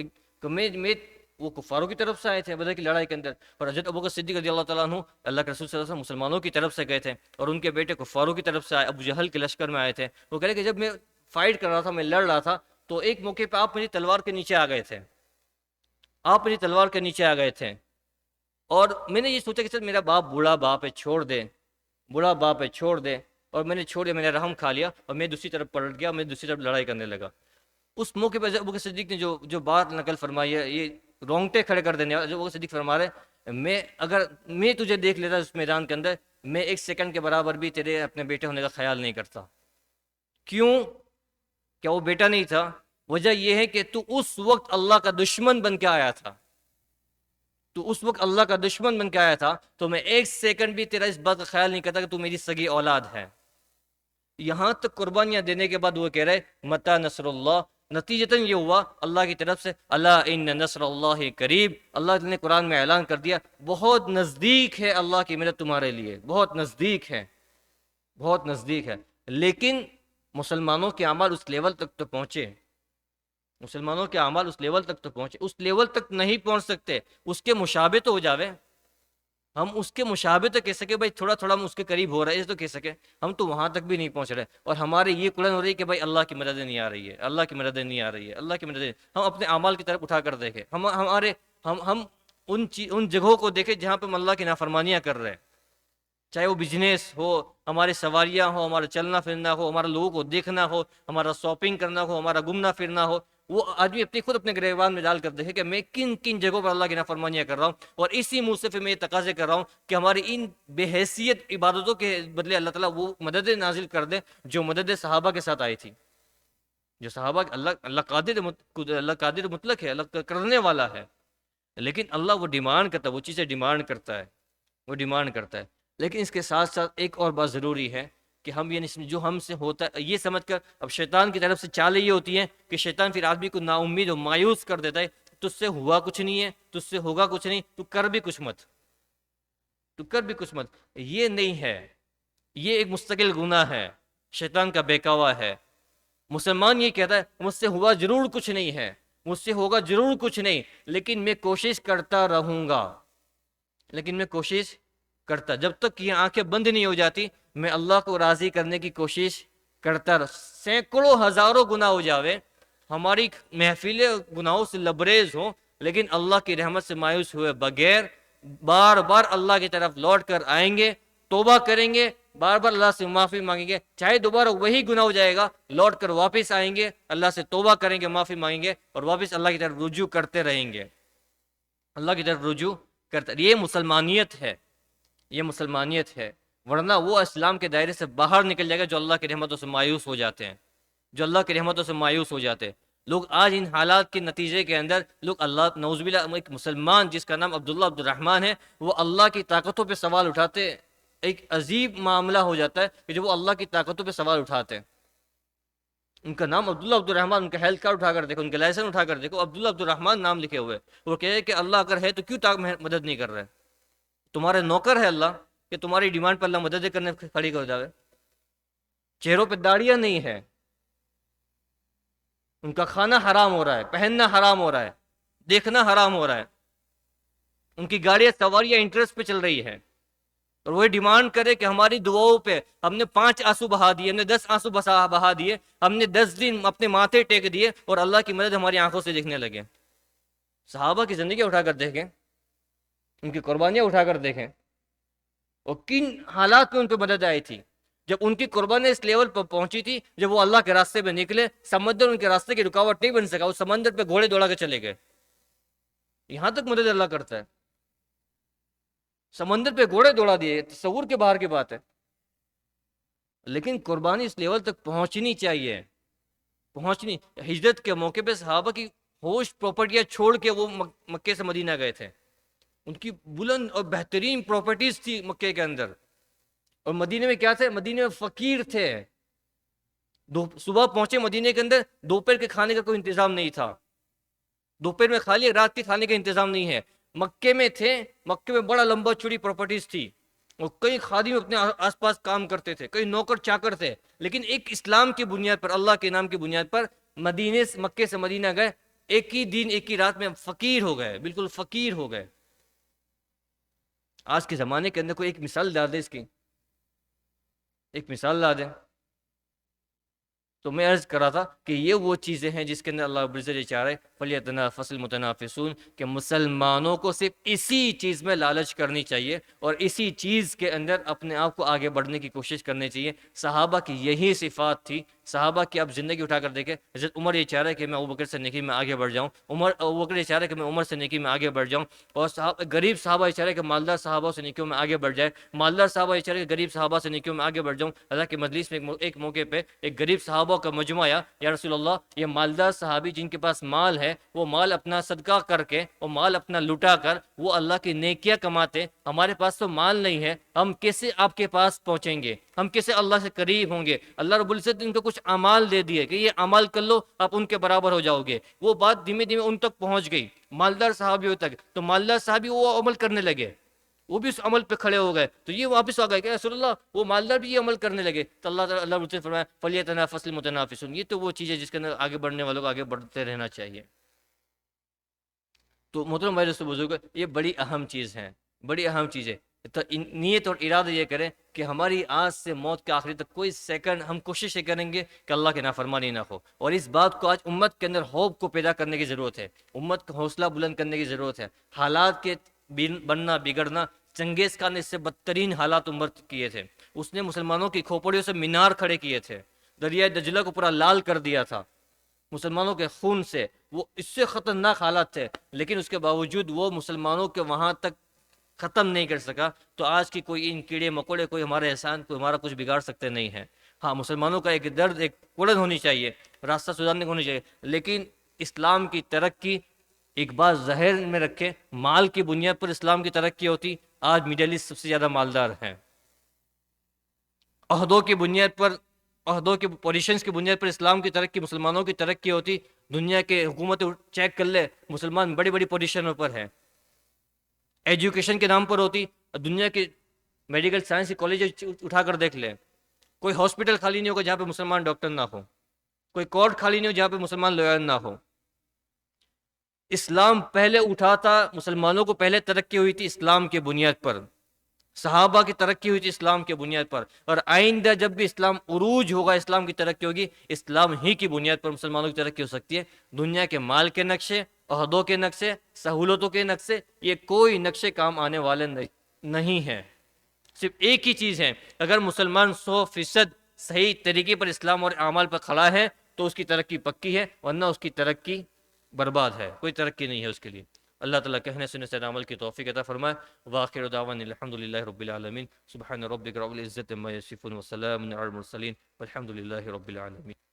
وہ کفاروں کی طرف سے آئے تھے بدر کی لڑائی کے اندر، اور حضرت ابوبکر صدیق رضی اللہ تعالیٰ عنہ اللہ کے رسول صلی اللہ علیہ وسلم مسلمانوں کی طرف سے گئے تھے، اور ان کے بیٹے کفاروں کی طرف سے آئے، ابو جہل کے لشکر میں آئے تھے۔ وہ کہہ رہے کہ جب میں فائٹ کر رہا تھا، میں لڑ رہا تھا، تو ایک موقع پہ آپ میری تلوار کے نیچے آ گئے تھے، آپ میری تلوار کے نیچے آ گئے تھے، اور میں نے یہ سوچا کہ سر میرا باپ بوڑھا باپ ہے، چھوڑ دے، بوڑھا باپ ہے چھوڑ دے، اور میں نے چھوڑ دیا، میں نے رحم کھا لیا، اور میں دوسری طرف پلٹ گیا، میں دوسری طرف لڑائی کرنے لگا۔ اس موقع پہ ابوبکر صدیق نے جو بات نقل فرمائی ہے، یہ رونگٹے کھڑے کر دینے والا، جو ابوبکر صدیق فرما رہے، اگر میں تجھے دیکھ لیتا اس میدان کے اندر، میں 1 سیکنڈ کے برابر بھی تیرے اپنے بیٹے ہونے کا خیال نہیں کرتا۔ کیوں؟ کیا وہ بیٹا نہیں تھا؟ وجہ یہ ہے کہ تو اس وقت اللہ کا دشمن بن کے آیا تھا، تو اس وقت اللہ کا دشمن بن کے آیا تھا، تو میں 1 سیکنڈ بھی تیرا اس بات کا خیال نہیں کرتا کہ تو میری سگی اولاد ہے۔ یہاں تک قربانیاں دینے کے بعد وہ کہہ رہے متی نصر اللہ، نتیجتاً یہ ہوا اللہ کی طرف سے اللہ ان نصر اللہ قریب، اللہ نے قرآن میں اعلان کر دیا بہت نزدیک ہے اللہ کی مدد تمہارے لیے، بہت نزدیک ہے، بہت نزدیک ہے۔ لیکن مسلمانوں کے اعمال اس لیول تک تو پہنچے، مسلمانوں کے اعمال اس لیول تک تو پہنچے، اس لیول تک نہیں پہنچ سکتے، اس کے مشابہ تو ہو جاوے، ہم اس کے مشابہ تو کہہ سکے بھائی تھوڑا تھوڑا ہم اس کے قریب ہو رہے ہیں تو کہہ سکے، ہم تو وہاں تک بھی نہیں پہنچ رہے، اور ہمارے یہ کڑن ہو رہی ہے کہ بھائی اللہ کی مدد نہیں آ رہی ہے، اللہ کی مدد نہیں آ رہی ہے، اللہ کی مدد۔ ہم اپنے اعمال کی طرف اٹھا کر دیکھیں، ہم ان جگہوں کو دیکھیں جہاں پہ ہم اللہ کی نافرمانیاں کر رہے ہیں، چاہے وہ بزنس ہو، ہمارے سواریاں ہو، ہمارا چلنا پھرنا ہو، ہمارا لوگوں کو دیکھنا ہو، ہمارا شاپنگ کرنا ہو، ہمارا گھومنا پھرنا ہو، وہ آدمی خود اپنے گریبان میں ڈال کر دیکھے کہ میں کن کن جگہوں پر اللہ کی نافرمانیاں کر رہا ہوں، اور اسی منہ سے پھر میں یہ تقاضے کر رہا ہوں کہ ہماری ان بے حیثیت عبادتوں کے بدلے اللہ تعالیٰ وہ مدد نازل کر دے جو مدد صحابہ کے ساتھ آئی تھی، جو صحابہ اللہ قادر مطلق ہے، اللہ کرنے والا ہے، لیکن اللہ وہ ڈیمانڈ کرتا ہے، وہ چیزیں ڈیمانڈ کرتا ہے، وہ ڈیمانڈ کرتا ہے۔ لیکن اس کے ساتھ ساتھ ایک اور بات ضروری ہے کہ ہم یعنی جو ہم سے ہوتا ہے یہ سمجھ کر، اب شیطان کی طرف سے چالیں یہ ہوتی ہیں کہ شیطان پھر آدمی کو نا امید اور مایوس کر دیتا ہے، تجھ سے ہوا کچھ نہیں ہے، تجھ سے ہوگا کچھ نہیں، تو کر بھی کچھ مت، تو کر بھی کچھ مت. یہ نہیں ہے، یہ ایک مستقل گناہ ہے، شیطان کا بہکاوا ہے. مسلمان یہ کہتا ہے مجھ سے ہوا ضرور کچھ نہیں ہے، مجھ سے ہوگا ضرور کچھ نہیں، لیکن میں کوشش کرتا رہوں گا، لیکن میں کوشش کرتا، جب تک یہ آنکھیں بند نہیں ہو جاتی میں اللہ کو راضی کرنے کی کوشش کرتا سینکڑوں ہزاروں گناہ ہو جاوے، ہماری محفلیں گناہوں سے لبریز ہوں، لیکن اللہ کی رحمت سے مایوس ہوئے بغیر بار بار اللہ کی طرف لوٹ کر آئیں گے، توبہ کریں گے، بار بار اللہ سے معافی مانگیں گے، چاہے دوبارہ وہی گناہ ہو جائے گا، لوٹ کر واپس آئیں گے، اللہ سے توبہ کریں گے، معافی مانگیں گے، اور واپس اللہ کی طرف رجوع کرتے رہیں گے، اللہ کی طرف رجوع کرتے. یہ مسلمانیت ہے، یہ مسلمانیت ہے. ورنہ وہ اسلام کے دائرے سے باہر نکل جائے گا جو اللہ کی رحمتوں سے مایوس ہو جاتے ہیں، جو اللہ کی رحمتوں سے مایوس ہو جاتے ہیں لوگ. آج ان حالات کے نتیجے کے اندر لوگ اللہ نعوذ باللہ، ایک مسلمان جس کا نام عبداللہ عبد الرحمن ہے، وہ اللہ کی طاقتوں پہ سوال اٹھاتے. ایک عجیب معاملہ ہو جاتا ہے کہ جب وہ اللہ کی طاقتوں پہ سوال اٹھاتے ہیں. ان کا نام عبداللہ عبد الرحمن، ان کا ہیلتھ کارڈ اٹھا کر دیکھو، ان کا لائسنس اٹھا کر دیکھو، عبداللہ عبد الرحمن نام لکھے ہوئے. وہ کہے کہ اللہ اگر ہے تو کیوں مدد نہیں کر رہے؟ تمہارے نوکر ہے اللہ کہ تمہاری ڈیمانڈ پر اللہ مدد کرنے کھڑی کر جاوے. چہروں پہ داڑیاں نہیں ہے، ان کا کھانا حرام ہو رہا ہے، پہننا حرام ہو رہا ہے، دیکھنا حرام ہو رہا ہے، ان کی گاڑیاں سواریاں انٹرسٹ پہ چل رہی ہے، اور وہ ڈیمانڈ کرے کہ ہماری دعاؤں پہ ہم نے 5 آنسو بہا دیے، ہم نے 10 آنسو بہا دیے، ہم نے 10 دن اپنے ماتھے ٹیک دیے، اور اللہ کی مدد ہماری آنکھوں سے دیکھنے لگے. صحابہ کی زندگی اٹھا کر دیکھیں، ان کی قربانیاں اٹھا کر دیکھیں، اور کن حالات میں ان پہ مدد آئی تھی. جب ان کی قربانی اس لیول پر پہنچی تھی، جب وہ اللہ کے راستے پہ نکلے، سمندر ان کے راستے کی رکاوٹ نہیں بن سکا، وہ سمندر پہ گھوڑے دوڑا کے چلے گئے. یہاں تک مدد اللہ کرتا ہے، سمندر پہ گھوڑے دوڑا دیے، تصور کے باہر کی بات ہے. لیکن قربانی اس لیول تک پہنچنی چاہیے، پہنچنی. ہجرت کے موقع پہ صحابہ کی ہوش پراپرٹیاں چھوڑ کے وہ مکے سے مدینہ گئے تھے. ان کی بلند اور بہترین پراپرٹیز تھی مکے کے اندر، اور مدینے میں کیا تھے؟ مدینے میں فقیر تھے. صبح پہنچے مدینے کے اندر، دوپہر کے کھانے کا کوئی انتظام نہیں تھا، دوپہر میں کھا لیا، رات کے کھانے کا انتظام نہیں ہے. مکے میں تھے، مکے میں بڑا لمبا چوڑی پراپرٹیز تھی، اور کئی خادم اپنے آس پاس کام کرتے تھے، کئی نوکر چاکر تھے. لیکن ایک اسلام کی بنیاد پر، اللہ کے نام کی بنیاد پر مکے سے مدینہ گئے، ایک ہی دن ایک ہی رات میں فقیر ہو گئے، بالکل فقیر ہو گئے. آج کے زمانے کے اندر کوئی ایک مثال لا دے، اس کی ایک مثال لا دیں. تو میں عرض کر رہا تھا کہ یہ وہ چیزیں ہیں جس کے اندر اللہ رب العزت چاہ رہے فَلْيَتَنَافَسِ الْمُتَنَافِسُونَ، کہ مسلمانوں کو صرف اسی چیز میں لالچ کرنی چاہیے اور اسی چیز کے اندر اپنے آپ کو آگے بڑھنے کی کوشش کرنی چاہیے. صحابہ کی یہی صفات تھی. صحابہ کی اب زندگی اٹھا کر دیکھیں، حضرت عمر یہ چاہ رہا ہے کہ میں ابوبکر سے نیکی میں آگے بڑھ جاؤں، ابوبکر یہ چاہ رہا ہے کہ میں عمر سے نیکی میں آگے بڑھ جاؤں، اور غریب صحابہ یہ چاہ رہے کہ مالدار صحابہ سے نیکیوں میں آگے بڑھ جائے، مالدار صحابہ یہ چاہ رہے کہ غریب صحابہ سے نیکیوں میں آگے بڑھ جاؤں. اللہ کی مجلس میں ایک موقع پہ ایک غریب صحابہ کا مجمع آیا، یا رسول اللہ، یہ مالدار صحابی جن کے پاس مال ہے، وہ مال اپنا صدقہ کر کے، وہ مال اپنا لٹا کر وہ اللہ کی نیکیاں کماتے، ہمارے پاس تو مال نہیں ہے، ہم کیسے آپ کے پاس پہنچیں گے، ہم کیسے اللہ سے قریب ہوں گے؟ اللہ رب العزت نے ان کو کچھ اعمال دے دیے کہ یہ اعمال کر لو، آپ ان کے برابر ہو جاؤ گے. وہ بات دھیمے دھیمے ان تک پہنچ گئی، مالدار صحابیوں تک. تو مالدار صحابی وہ عمل کرنے لگے، وہ بھی اس عمل پہ کھڑے ہو گئے. تو یہ واپس آ گئے کہ رسول اللہ، وہ مالدار بھی یہ عمل کرنے لگے. تو اللہ نے فرمایا فَلْيَتَنَافَسِ الْمُتَنَافِسُونَ. یہ تو وہ چیز ہے جس کے اندر آگے بڑھنے والوں کو آگے بڑھتے رہنا چاہیے. تو محترم بھائی دوستو بزرگ، یہ بڑی اہم چیز ہے، بڑی اہم چیز ہے. تو نیت اور ارادہ یہ کریں کہ ہماری آج سے موت کے آخری تک کوئی سیکنڈ ہم کوشش یہ کریں گے کہ اللہ کے نافرمانی نہ ہو. اور اس بات کو آج امت کے اندر ہوپ کو پیدا کرنے کی ضرورت ہے، امت کا حوصلہ بلند کرنے کی ضرورت ہے. حالات کے بننا بگڑنا، چنگیز خان نے اس سے بدترین حالات امت کیے تھے. اس نے مسلمانوں کی کھوپڑیوں سے مینار کھڑے کیے تھے، دریائے دجلہ کو پورا لال کر دیا تھا مسلمانوں کے خون سے. وہ اس سے خطرناک حالات تھے، لیکن اس کے باوجود وہ مسلمانوں کے وہاں تک ختم نہیں کر سکا. تو آج کی کوئی ان کیڑے مکوڑے کوئی ہمارے احسان کوئی ہمارا کچھ بگاڑ سکتے نہیں ہیں. ہاں، مسلمانوں کا ایک درد، ایک کڑن ہونی چاہیے، راستہ سدھارنے کو ہونی چاہیے، لیکن اسلام کی ترقی ایک بات ظاہر میں رکھیں، مال کی بنیاد پر اسلام کی ترقی ہوتی. آج مڈل ایسٹ سب سے زیادہ مالدار ہیں، عہدوں کی بنیاد پر، عہدوں کی پوزیشنز کی بنیاد پر اسلام کی ترقی، مسلمانوں کی ترقی ہوتی، دنیا کے حکومت چیک کر لے، مسلمان بڑی بڑی پوزیشنوں پر ہے، ایجوکیشن کے نام پر ہوتی، دنیا کے میڈیکل سائنس کے کالج اٹھا کر دیکھ لیں، کوئی ہاسپٹل خالی نہیں ہوگا جہاں پہ مسلمان ڈاکٹر نہ ہو، کوئی کورٹ خالی نہیں ہو جہاں پہ مسلمان لوئر نہ ہو۔ اسلام پہلے اٹھا تھا، مسلمانوں کو پہلے ترقی ہوئی تھی اسلام کی بنیاد پر، صحابہ کی ترقی ہوئی تھی اسلام کی بنیاد پر، اور آئندہ جب بھی اسلام عروج ہوگا، اسلام کی ترقی ہوگی، اسلام ہی کی بنیاد پر مسلمانوں کی ترقی ہو سکتی ہے۔ دنیا کے مال کے نقشے، عہدوں کے نقشے، سہولتوں کے نقشے، یہ کوئی نقشے کام آنے والے نہیں ہیں۔ صرف ایک ہی چیز ہے، اگر مسلمان 100% صحیح طریقے پر اسلام اور اعمال پر کھڑا ہے تو اس کی ترقی پکی ہے، ورنہ اس کی ترقی برباد ہے، کوئی ترقی نہیں ہے اس کے لیے۔ اللہ تعالیٰ کہنے سننے سے عمل کی توفیق عطا فرمائے۔ وآخر دعوانا الحمد للہ رب العالمین، سبحان ربک رب العزۃ عما یصفون وسلام علی المرسلین والحمد للہ رب العالمین۔